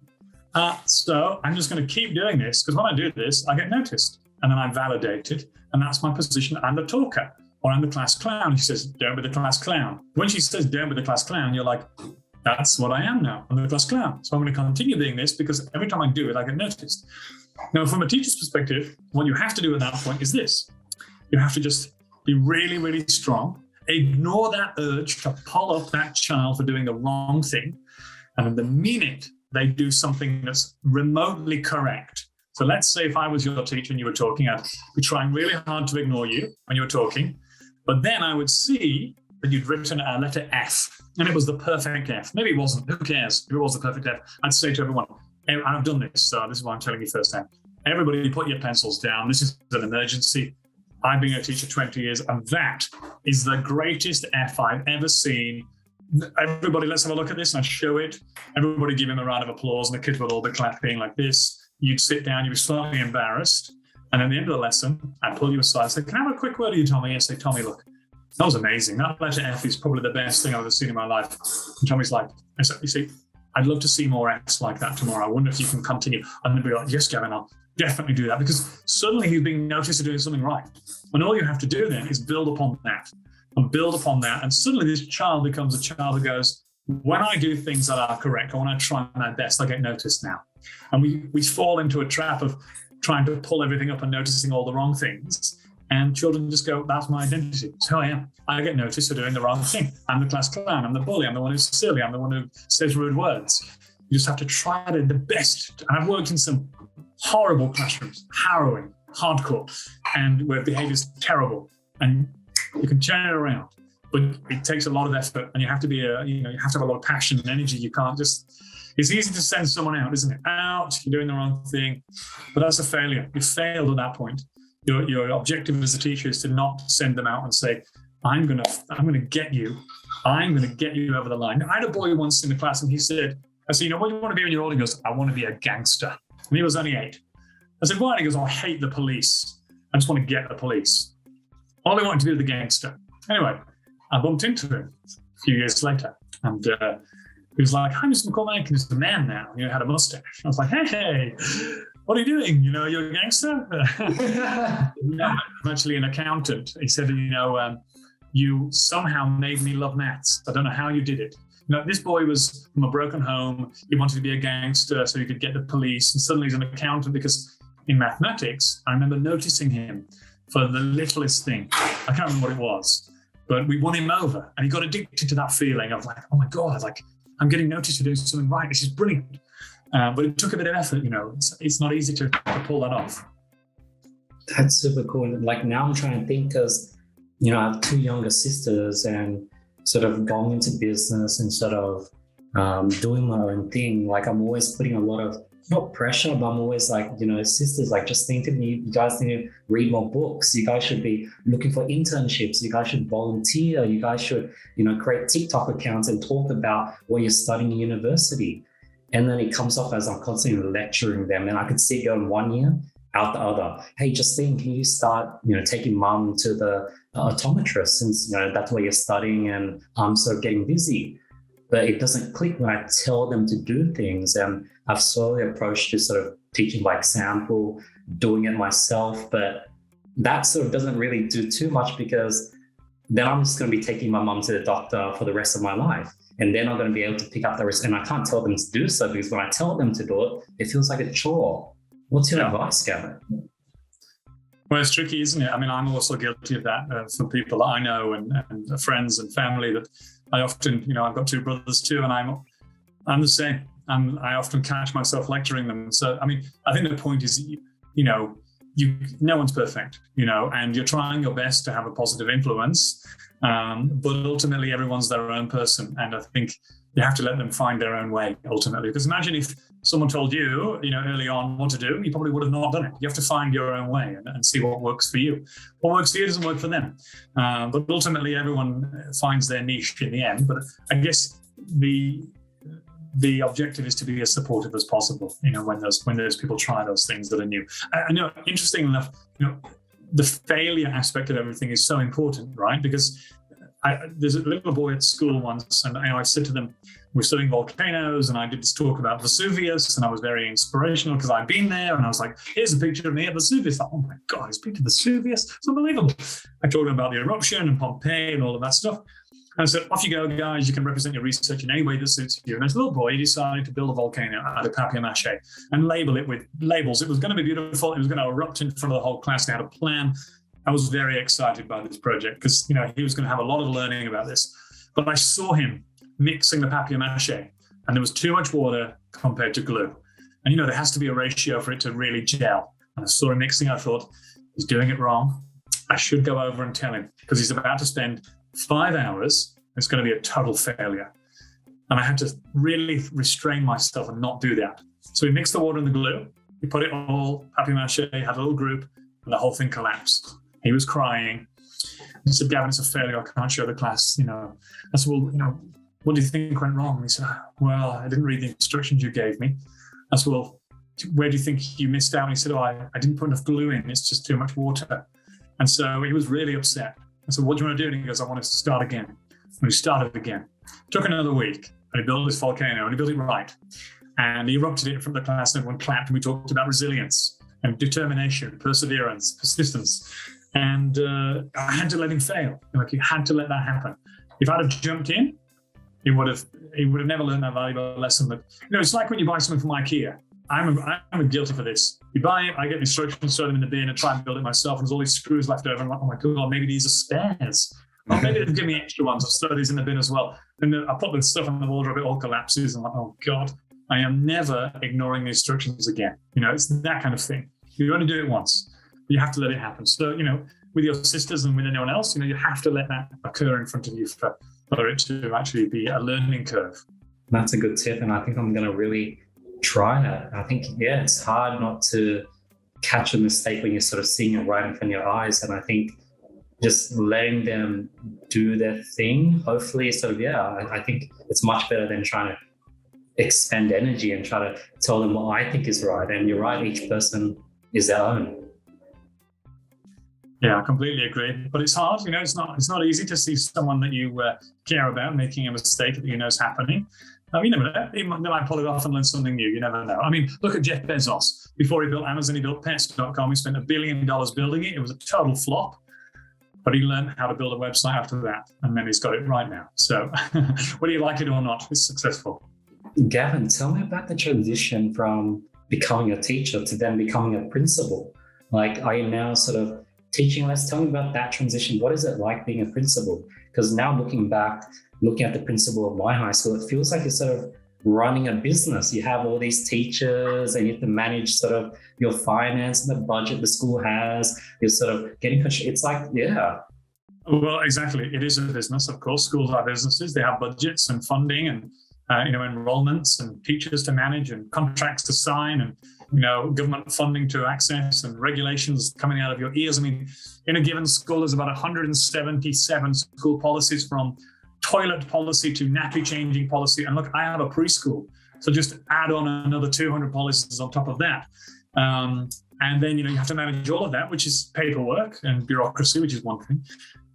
So I'm just going to keep doing this because when I do this, I get noticed and then I'm validated. And that's my position. I'm the talker or I'm the class clown. She says, don't be the class clown. When she says, don't be the class clown, you're like, that's what I am now. I'm the class clown. So I'm going to continue doing this because every time I do it, I get noticed. Now, from a teacher's perspective, what you have to do at that point is this. You have to just be really, really strong. Ignore that urge to pull up that child for doing the wrong thing. And the minute they do something that's remotely correct. So let's say if I was your teacher and you were talking, I'd be trying really hard to ignore you when you were talking. But then I would see that you'd written a letter F and it was the perfect F. Maybe it wasn't. Who cares? If it was the perfect F, I'd say to everyone, hey, I've done this. So this is why I'm telling you firsthand. Everybody put your pencils down. This is an emergency. I've been a teacher 20 years and that is the greatest F I've ever seen. Everybody, let's have a look at this and I'd show it. Everybody give him a round of applause and the kids would all be clapping like this. You'd sit down, you'd be slightly embarrassed. And at the end of the lesson, I'd pull you aside and say, can I have a quick word with you, Tommy? I say, Tommy, look, that was amazing. That letter F is probably the best thing I've ever seen in my life. And Tommy's like, I said, you see, I'd love to see more Fs like that tomorrow. I wonder if you can continue. And they'd be like, yes, Gavin, I'll definitely do that. Because suddenly he's being noticed for doing something right. And all you have to do then is build upon that. And build upon that. And suddenly this child becomes a child who goes, when I do things that are correct, or when I try my best, I get noticed now. And we fall into a trap of trying to pull everything up and noticing all the wrong things. And children just go, that's my identity. It's who I am. I get noticed for doing the wrong thing. I'm the class clown. I'm the bully. I'm the one who's silly. I'm the one who says rude words. You just have to try to do the best. And I've worked in some horrible classrooms, harrowing, hardcore, and where behavior is terrible. And you can turn it around, but it takes a lot of effort, and you have to be you have to have a lot of passion and energy. You can't just. It's easy to send someone out, isn't it? Out, you're doing the wrong thing, but that's a failure. You failed at that point. Your objective as a teacher is to not send them out and say, I'm gonna get you. I'm gonna get you over the line. I had a boy once in the class, and he said, I said, what do you want to be when you're old? He goes, I want to be a gangster. And he was only 8. I said, why? And he goes, I hate the police. I just want to get the police. All I wanted to be the gangster. Anyway, I bumped into him a few years later, and he was like, "Hi, Mr. McCormack," and he's the man now. Had a mustache. I was like, "Hey, what are you doing? You're a gangster." No, I'm actually an accountant. He said, you somehow made me love maths. I don't know how you did it. This boy was from a broken home. He wanted to be a gangster so he could get the police, and suddenly he's an accountant because in mathematics, I remember noticing him for the littlest thing. I can't remember what it was, but we won him over, and he got addicted to that feeling of like, oh my God, like I'm getting noticed for doing something right. This is brilliant. But it took a bit of effort, It's not easy to pull that off. That's super cool. Like now I'm trying to think because, I have 2 younger sisters and sort of going into business and sort of doing my own thing. Like I'm always putting a lot of, not pressure, but I'm always like, sisters, like just think to me, you guys need to read more books. You guys should be looking for internships. You guys should volunteer. You guys should, create TikTok accounts and talk about what you're studying in university. And then it comes off as I'm constantly lecturing them. And I could see it going 1 year, out the other. Hey, Justine, can you start, taking mum to the optometrist since, that's what you're studying and I'm sort of getting busy. But it doesn't click when I tell them to do things. And I've slowly approached to sort of teaching by example, doing it myself. But that sort of doesn't really do too much because then I'm just going to be taking my mum to the doctor for the rest of my life. And they're not going to be able to pick up the risk. And I can't tell them to do so because when I tell them to do it, it feels like a chore. What's your advice, Gavin? Well, it's tricky, isn't it? I mean, I'm also guilty of that from people that I know and friends and family that I often, I've got 2 brothers too, and I'm the same. I often catch myself lecturing them. So, I mean, I think the point is, no one's perfect, and you're trying your best to have a positive influence, but ultimately everyone's their own person. And I think you have to let them find their own way ultimately. Because imagine if someone told you, early on what to do, you probably would have not done it. You have to find your own way and see what works for you. What works for you doesn't work for them. But ultimately, everyone finds their niche in the end. But I guess the objective is to be as supportive as possible, when those people try those things that are new. I know, interesting enough, the failure aspect of everything is so important, right? Because there's a little boy at school once, and I said to them, we're studying volcanoes, and I did this talk about Vesuvius, and I was very inspirational because I'd been there, and I was like, here's a picture of me at Vesuvius. Like, oh my God, he's been to Vesuvius? It's unbelievable. I told him about the eruption and Pompeii and all of that stuff. And I said, off you go, guys. You can represent your research in any way that suits you. And as a little boy, he decided to build a volcano out of papier-mâché and label it with labels. It was going to be beautiful. It was going to erupt in front of the whole class. They had a plan. I was very excited by this project because, he was going to have a lot of learning about this. But I saw him mixing the papier-mâché, and there was too much water compared to glue. And, there has to be a ratio for it to really gel. And I saw him mixing. I thought, he's doing it wrong. I should go over and tell him because he's about to spend 5 hours. It's going to be a total failure. And I had to really restrain myself and not do that. So we mixed the water and the glue. We put it all papier-mâché, had a little group, and the whole thing collapsed. He was crying. He said, Gavin, it's a failure. I can't show the class. I said, well, what do you think went wrong? And he said, well, I didn't read the instructions you gave me. I said, well, where do you think you missed out? And he said, I didn't put enough glue in. It's just too much water. And so he was really upset. I said, what do you want to do? And he goes, I want to start again. And we started again. It took another week. And he built this volcano, and he built it right. And he erupted it in front of the class, and everyone clapped. And we talked about resilience and determination, perseverance, persistence. And I had to let him fail. You had to let that happen. If I'd have jumped in, he would have never learned that valuable lesson. That it's like when you buy something from IKEA. I'm guilty for this. You buy it, I get instructions, throw them in the bin, and try and build it myself. And there's all these screws left over. I'm like, oh my God, maybe these are spares. Or maybe they've given me extra ones. I'll throw these in the bin as well. And then I put the stuff in the wardrobe, it all collapses. I'm like, oh God, I am never ignoring the instructions again. It's that kind of thing. You only do it once. You have to let it happen. So, with your sisters and with anyone else, you have to let that occur in front of you for it to actually be a learning curve. That's a good tip. And I think I'm going to really try that. I think, it's hard not to catch a mistake when you're sort of seeing it right in front of your eyes. And I think just letting them do their thing, hopefully, I think it's much better than trying to expend energy and try to tell them what I think is right. And you're right, each person is their own. Yeah, I completely agree. But it's hard, it's not easy to see someone that you care about making a mistake that is happening. You never know. They might pull it off and learn something new. You never know. I mean, look at Jeff Bezos. Before he built Amazon, he built Pets.com. He spent $1 billion building it. It was a total flop. But he learned how to build a website after that. And then he's got it right now. So whether you like it or not, it's successful. Gavin, tell me about the transition from becoming a teacher to then becoming a principal. Are you now sort of teaching less? Tell me about that transition. What is it like being a principal? Because now looking at the principal of my high school, it feels like you're sort of running a business. You have all these teachers and you have to manage sort of your finance and the budget the school has. You're sort of getting, it's like, yeah. Well, exactly. It is a business, of course. Schools are businesses. They have budgets and funding and, enrollments and teachers to manage and contracts to sign and, government funding to access and regulations coming out of your ears. I mean, in a given school, there's about 177 school policies, from toilet policy to nappy changing policy. And look, I have a preschool. So just add on another 200 policies on top of that. And then, you have to manage all of that, which is paperwork and bureaucracy, which is one thing.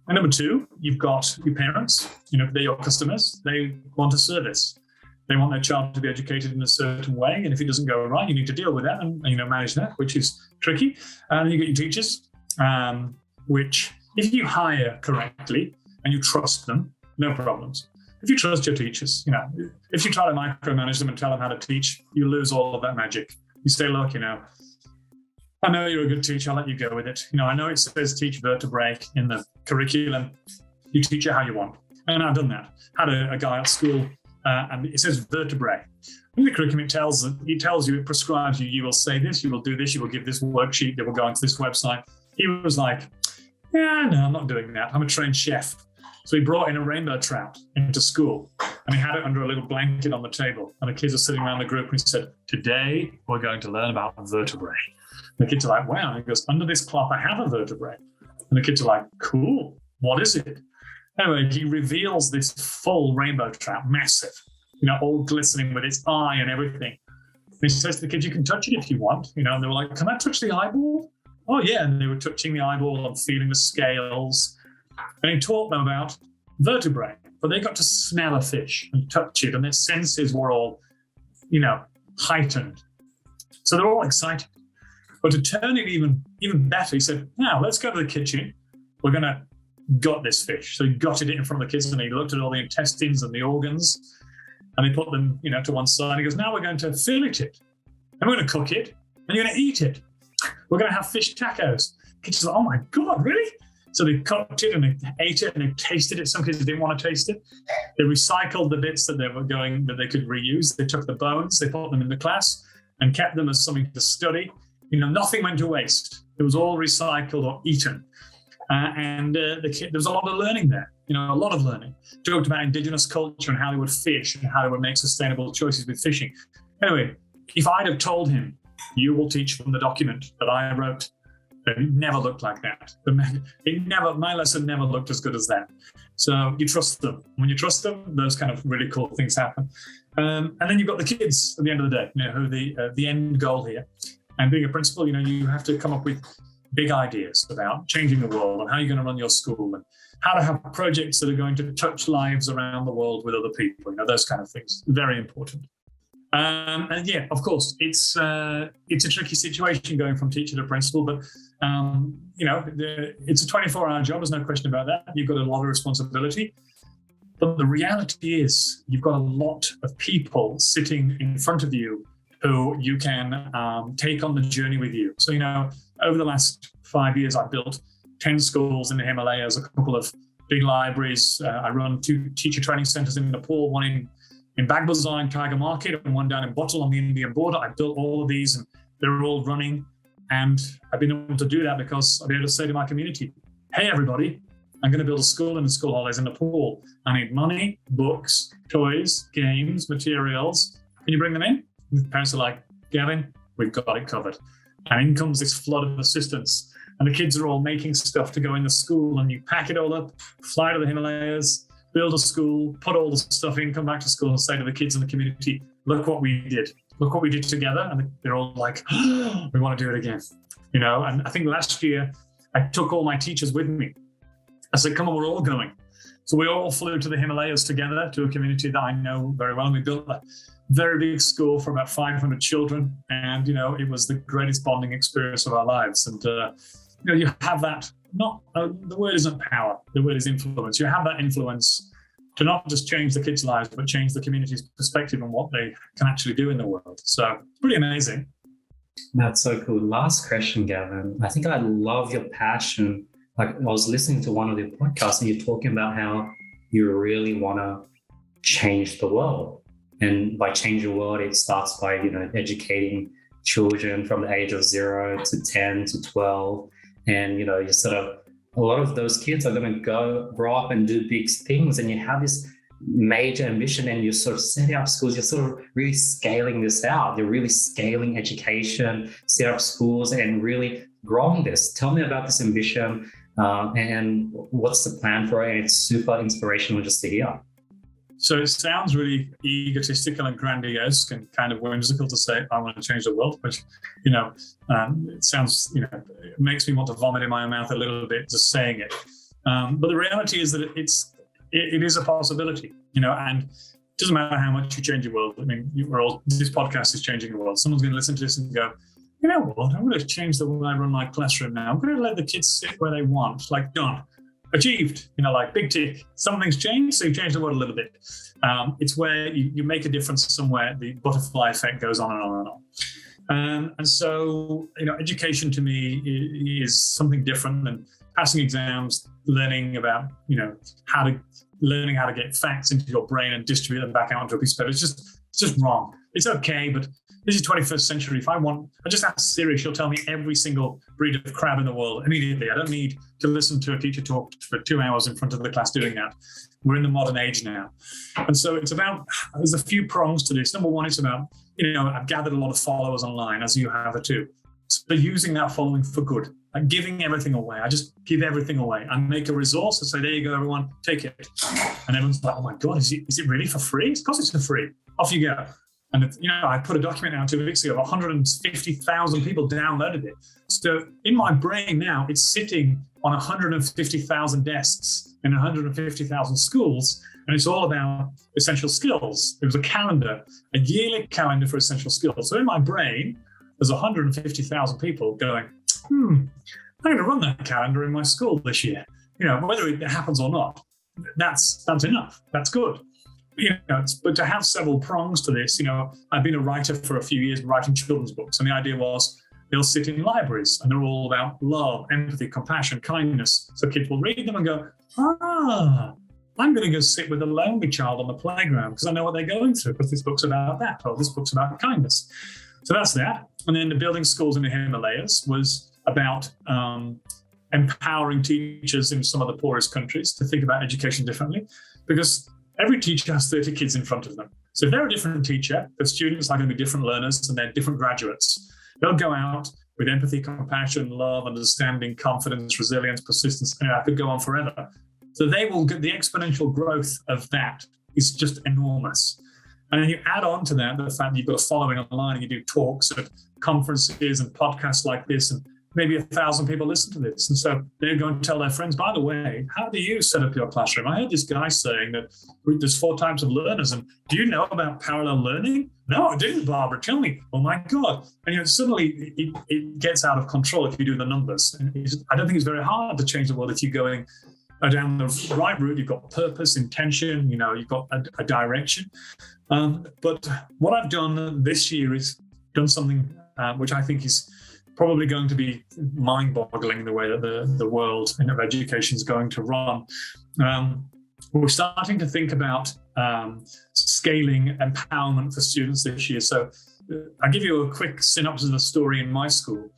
And number two, you've got your parents, they're your customers. They want a service. They want their child to be educated in a certain way. And if it doesn't go right, you need to deal with that and, manage that, which is tricky. And you get your teachers, which if you hire correctly and you trust them, no problems. If you trust your teachers, if you try to micromanage them and tell them how to teach, you lose all of that magic. You say, look, I know you're a good teacher, I'll let you go with it. I know it says teach vertebrae in the curriculum. You teach it how you want. And I've done that. Had a guy at school, and it says vertebrae. In the curriculum, it prescribes you, you will say this, you will do this, you will give this worksheet, that will go onto this website. He was like, yeah, no, I'm not doing that. I'm a trained chef. So he brought in a rainbow trout into school, and he had it under a little blanket on the table. And the kids are sitting around the group, and he said, today we're going to learn about vertebrae. And the kids are like, wow. And he goes, under this cloth, I have a vertebrae. And the kids are like, cool. What is it? Anyway, he reveals this full rainbow trout, massive, all glistening with its eye and everything. And he says to the kids, you can touch it if you want. And they were like, can I touch the eyeball? Oh yeah, and they were touching the eyeball and feeling the scales. And he taught them about vertebrae, but they got to smell a fish and touch it, and their senses were all, heightened. So they're all excited. But to turn it even better, he said, now let's go to the kitchen. We're going to gut this fish. So he gutted it in front of the kids, and he looked at all the intestines and the organs, and he put them, to one side. He goes, now we're going to fillet it, and we're going to cook it, and you're going to eat it. We're going to have fish tacos. Kids are like, oh my God, really? So they cooked it and they ate it and they tasted it. Some kids didn't want to taste it. They recycled the bits that they could reuse. They took the bones, they put them in the class and kept them as something to study. Nothing went to waste. It was all recycled or eaten. There was a lot of learning there, a lot of learning. Talked about indigenous culture and how they would fish and how they would make sustainable choices with fishing. Anyway, if I'd have told him, you will teach from the document that I wrote, it never looked like that. My lesson never looked as good as that. So you trust them. When you trust them, those kind of really cool things happen. And then you've got the kids at the end of the day, who the end goal here. And being a principal, you have to come up with big ideas about changing the world and how you're going to run your school and how to have projects that are going to touch lives around the world with other people, those kind of things. Very important. And yeah, of course, it's a tricky situation going from teacher to principal, but it's a 24-hour job. There's no question about that. You've got a lot of responsibility, but the reality is you've got a lot of people sitting in front of you who you can take on the journey with you. So, over the last 5 years, I've built 10 schools in the Himalayas, a couple of big libraries. I run 2 teacher training centers in Nepal, one in Bagbazar in Tiger Market and one down in Bottle on the Indian border. I built all of these and they're all running. And I've been able to do that because I've been able to say to my community, hey, everybody, I'm going to build a school in the school holidays in Nepal. I need money, books, toys, games, materials. Can you bring them in? And the parents are like, Gavin, we've got it covered. And in comes this flood of assistance. And the kids are all making stuff to go in the school, and you pack it all up, fly to the Himalayas, build a school, put all the stuff in, come back to school and say to the kids in the community, look what we did. Look what we did together. And they're all like, oh, we want to do it again. And I think last year I took all my teachers with me. I said, come on, we're all going. So we all flew to the Himalayas together to a community that I know very well. And we built a very big school for about 500 children. And, it was the greatest bonding experience of our lives. And, you have that, the word isn't power, the word is influence. You have that influence to not just change the kids' lives, but change the community's perspective on what they can actually do in the world. So it's pretty amazing. That's so cool. Last question, Gavin. I think I love your passion. Like, I was listening to one of your podcasts and you're talking about how you really want to change the world. And by change the world, it starts by, educating children from the age of 0 to 10 to 12. And, you a lot of those kids are going to grow up and do big things. And you have this major ambition and you're sort of setting up schools. You're sort of really scaling this out. You're really scaling education, set up schools and really growing this. Tell me about this ambition and what's the plan for it? And it's super inspirational just to hear. So it sounds really egotistical and grandiose and kind of whimsical to say, I want to change the world, which, it sounds, it makes me want to vomit in my own mouth a little bit just saying it. But the reality is that it is a possibility, and it doesn't matter how much you change the world. I mean, this podcast is changing the world. Someone's going to listen to this and go, you know what, I'm going to change the way I run my classroom now. I'm going to let the kids sit where they want, like done. Achieved, like big tick. Something's changed, so you change the world a little bit. It's where you make a difference somewhere, the butterfly effect goes on and on and on. And so, education to me is something different than passing exams, learning about, learning how to get facts into your brain and distribute them back out onto a piece of paper. It's just wrong. It's okay, but this is 21st century. If I just ask Siri, she'll tell me every single breed of crab in the world immediately. I don't need to listen to a teacher talk for 2 hours in front of the class doing that. We're in the modern age now. And so there's a few prongs to this. Number one, it's about, I've gathered a lot of followers online, as you have too. So using that following for good, like giving everything away. I just give everything away. I make a resource and say, there you go, everyone, take it. And everyone's like, oh my God, is it really for free? Of course it's for free. Off you go. And I put a document out 2 weeks ago, 150,000 people downloaded it. So in my brain now, it's sitting on 150,000 desks in 150,000 schools, and it's all about essential skills. It was a calendar, a yearly calendar for essential skills. So in my brain, there's 150,000 people going, I'm going to run that calendar in my school this year. Whether it happens or not, that's enough. That's good. But to have several prongs to this, I've been a writer for a few years, writing children's books. And the idea was they'll sit in libraries and they're all about love, empathy, compassion, kindness. So kids will read them and go, I'm going to go sit with a lonely child on the playground because I know what they're going through, because this book's about that, or this book's about kindness. So that's that. And then the building schools in the Himalayas was about empowering teachers in some of the poorest countries to think about education differently, because every teacher has 30 kids in front of them. So if they're a different teacher, the students are going to be different learners and they're different graduates. They'll go out with empathy, compassion, love, understanding, confidence, resilience, persistence. I could go on forever. So they will get the exponential growth of that is just enormous. And then you add on to that the fact that you've got a following online and you do talks at conferences and podcasts like this, and maybe 1,000 people listen to this. And so they're going to tell their friends, by the way, how do you set up your classroom? I heard this guy saying that there's 4 types of learners. And do you know about parallel learning? No, I didn't, Barbara. Tell me. Oh, my God. And suddenly it gets out of control if you do the numbers. And I don't think it's very hard to change the world if you're going down the right route. You've got purpose, intention, you've got a direction. But what I've done this year is done something which I think is probably going to be mind-boggling in the way that the world of education is going to run. We're starting to think about scaling empowerment for students this year. So I'll give you a quick synopsis of the story in my school.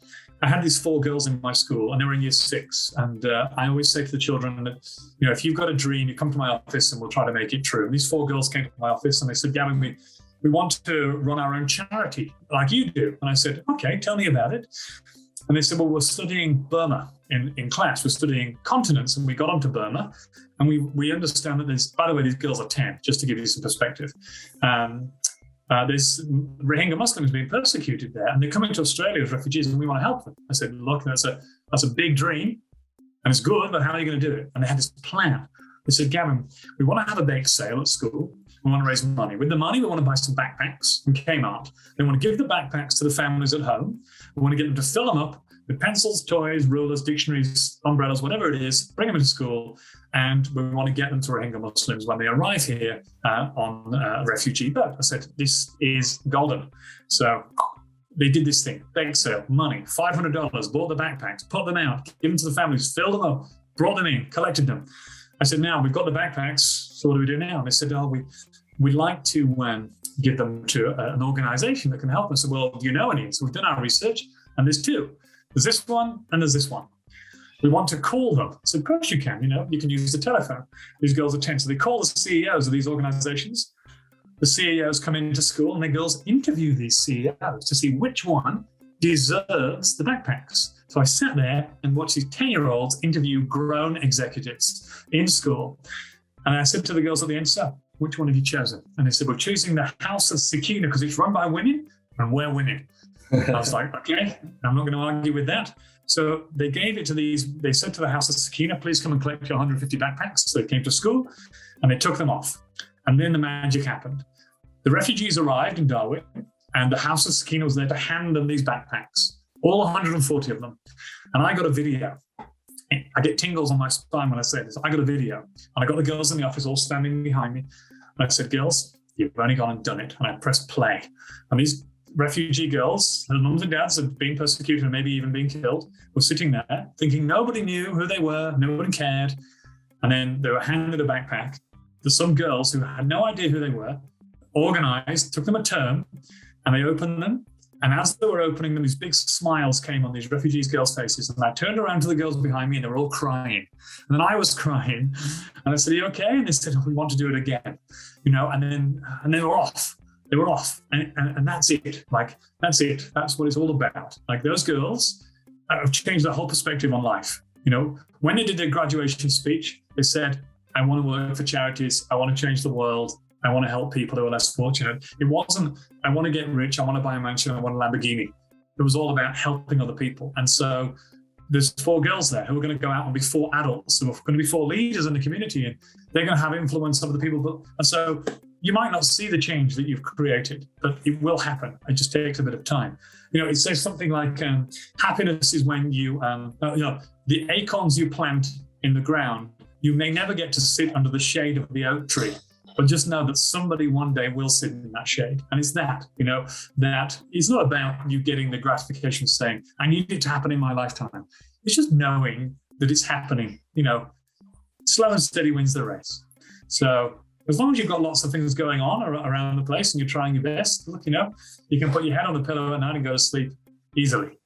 I had these 4 girls in my school, and they were in year 6. And I always say to the children that, if you've got a dream, you come to my office and we'll try to make it true. And these 4 girls came to my office and they said, Gavin, we want to run our own charity like you do. And I said, okay, tell me about it. And they said, well, we're studying Burma in class. We're studying continents, and we got onto Burma. And we understand that there's, by the way, these girls are 10, just to give you some perspective. There's Rohingya Muslims being persecuted there, and they're coming to Australia as refugees, and we want to help them. I said, look, that's a big dream, and it's good, but how are you going to do it? And they had this plan. They said, Gavin, we want to have a bake sale at school. We want to raise money. With the money, we want to buy some backpacks from Kmart. They want to give the backpacks to the families at home. We want to get them to fill them up with pencils, toys, rulers, dictionaries, umbrellas, whatever it is, bring them into school. And we want to get them to Rohingya Muslims when they arrive here on a refugee boat. I said, this is golden. So they did this thing, bake sale, money, $500, bought the backpacks, put them out, give them to the families, filled them up, brought them in, collected them. I said, now we've got the backpacks, so what do we do now? And they said, we'd like to give them to an organization that can help us. I said, well, do you know any? So we've done our research, and there's 2. There's this one, and there's this one. We want to call them. I said, of course you can. You can use the telephone. These girls are 10. So they call the CEOs of these organizations. The CEOs come into school, and the girls interview these CEOs to see which one deserves the backpacks. So I sat there and watched these 10-year-olds interview grown executives in school. And I said to the girls at the end, so which one have you chosen? And they said, we're choosing the House of Sakina because it's run by women and we're women. I was like, okay, I'm not going to argue with that. So they gave it to they said to the House of Sakina, please come and collect your 150 backpacks. So they came to school and they took them off. And then the magic happened. The refugees arrived in Darwin, and the House of Sakina was there to hand them these backpacks, all 140 of them. And I got a video. I get tingles on my spine when I say this. I got a video, and I got the girls in the office all standing behind me. And I said, girls, you've only gone and done it. And I pressed play. And these refugee girls, their mums and dads had been persecuted and maybe even been killed, were sitting there thinking nobody knew who they were, nobody cared. And then they were handed a backpack. There's some girls who had no idea who they were, organized, took them a turn, and they opened them. And as they were opening them, these big smiles came on these refugees' girls' faces. And I turned around to the girls behind me, and they were all crying. And then I was crying. And I said, are you okay? And they said, oh, we want to do it again. And then they were off. They were off. And that's it. That's it. That's what it's all about. Those girls have changed their whole perspective on life. When they did their graduation speech, they said, I want to work for charities. I want to change the world. I want to help people who are less fortunate. It wasn't, I want to get rich, I want to buy a mansion, I want a Lamborghini. It was all about helping other people. And so there's 4 girls there who are going to go out and be 4 adults who are going to be 4 leaders in the community, and they're going to have influence over the people. And so you might not see the change that you've created, but it will happen. It just takes a bit of time. It says something like happiness is when the acorns you plant in the ground, you may never get to sit under the shade of the oak tree, but just know that somebody one day will sit in that shade. And it's that it's not about you getting the gratification saying, I need it to happen in my lifetime. It's just knowing that it's happening. Slow and steady wins the race. So as long as you've got lots of things going on around the place and you're trying your best, look, you can put your head on the pillow at night and go to sleep easily.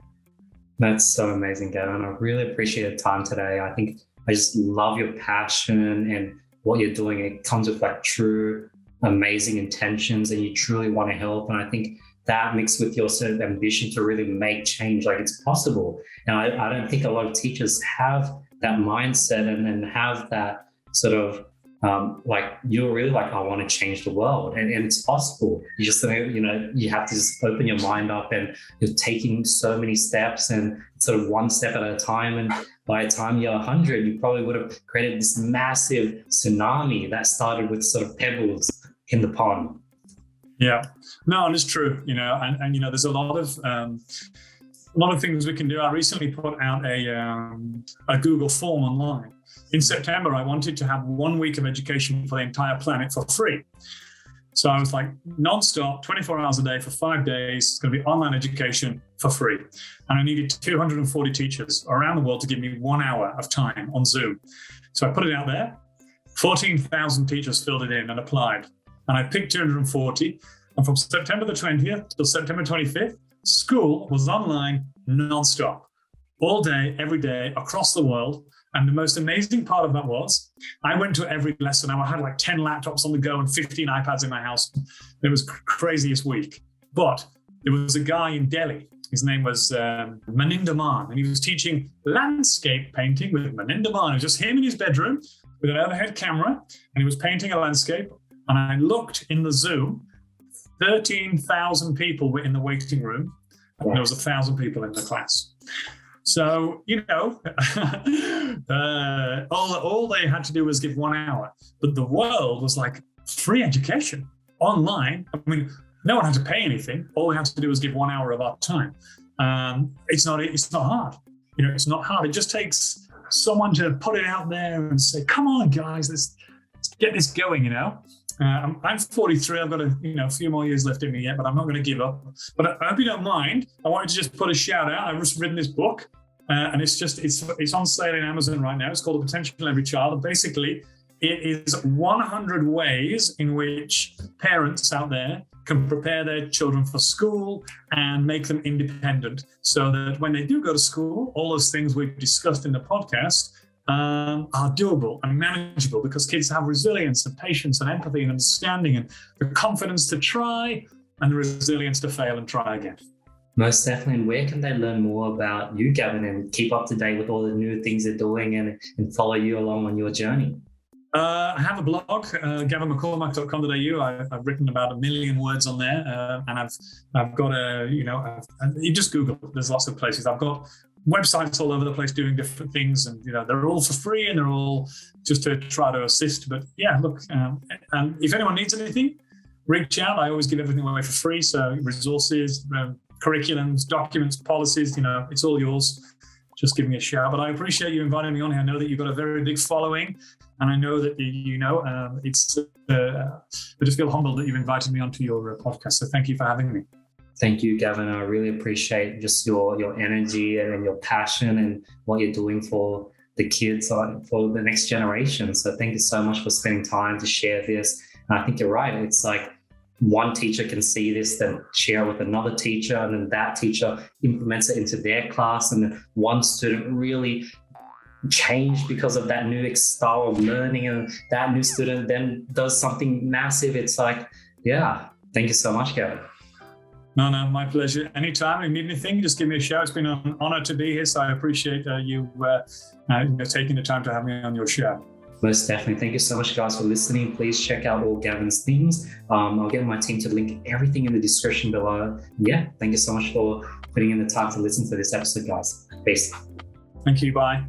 That's so amazing, Gavin. I really appreciate your time today. I think I just love your passion and what you're doing. It comes with true, amazing intentions, and you truly want to help. And I think that mixed with your sort of ambition to really make change, it's possible. And I don't think a lot of teachers have that mindset and have that sort of you're really I want to change the world, and it's possible. You just you have to just open your mind up, and you're taking so many steps and sort of one step at a time. And by the time you're 100, you probably would have created this massive tsunami that started with sort of pebbles in the pond. Yeah, no, and it's true. And there's a lot of things we can do. I recently put out a Google form online. In September, I wanted to have 1 week of education for the entire planet for free. So I was non-stop, 24 hours a day for 5 days. It's going to be online education for free. And I needed 240 teachers around the world to give me 1 hour of time on Zoom. So I put it out there. 14,000 teachers filled it in and applied. And I picked 240. And from September the 20th till September 25th, school was online non-stop, all day, every day, across the world. And the most amazing part of that was I went to every lesson. I had 10 laptops on the go and 15 iPads in my house. It was craziest week. But there was a guy in Delhi. His name was Maninder Maan, and he was teaching landscape painting with Maninder Maan. It was just him in his bedroom with an overhead camera, and he was painting a landscape. And I looked in the Zoom, 13,000 people were in the waiting room, and there was 1,000 people in the class. So, all they had to do was give 1 hour. But the world was free education online. I mean, no one had to pay anything. All we had to do was give 1 hour of our time. It's not hard. It's not hard. It just takes someone to put it out there and say, come on, guys, let's get this going, I'm 43. I've got a few more years left in me yet, but I'm not going to give up. But I hope you don't mind. I wanted to just put a shout out. I've just written this book, and it's on sale in Amazon right now. It's called The Potential in Every Child. And basically, it is 100 ways in which parents out there can prepare their children for school and make them independent, so that when they do go to school, all those things we've discussed in the podcast are doable and manageable, because kids have resilience and patience and empathy and understanding and the confidence to try and the resilience to fail and try again. Most definitely. And where can they learn more about you, Gavin, and keep up to date with all the new things they're doing and follow you along on your journey? I have a blog, gavinmccormack.com.au. I've written about 1 million words on there, and I've got you just Google. There's lots of places. I've got websites all over the place doing different things, and they're all for free and they're all just to try to assist. But yeah, look, and if anyone needs anything, reach out. I always give everything away for free. So resources, curriculums, documents, policies, it's all yours. Just give me a shout. But I appreciate you inviting me on here. I know that you've got a very big following, and I know that I just feel humbled that you've invited me onto your podcast. So thank you for having me. Thank you, Gavin. I really appreciate just your energy and your passion and what you're doing for the kids, for the next generation. So thank you so much for spending time to share this. And I think you're right. It's one teacher can see this, then share with another teacher, and then that teacher implements it into their class, and then one student really changed because of that new style of learning, and that new student then does something massive. It's thank you so much, Gavin. No, my pleasure. Anytime you need anything, just give me a shout. It's been an honor to be here, so I appreciate you taking the time to have me on your show. Most definitely. Thank you so much, guys, for listening. Please check out all Gavin's things. I'll get my team to link everything in the description below. Yeah, thank you so much for putting in the time to listen to this episode, guys. Peace. Thank you. Bye.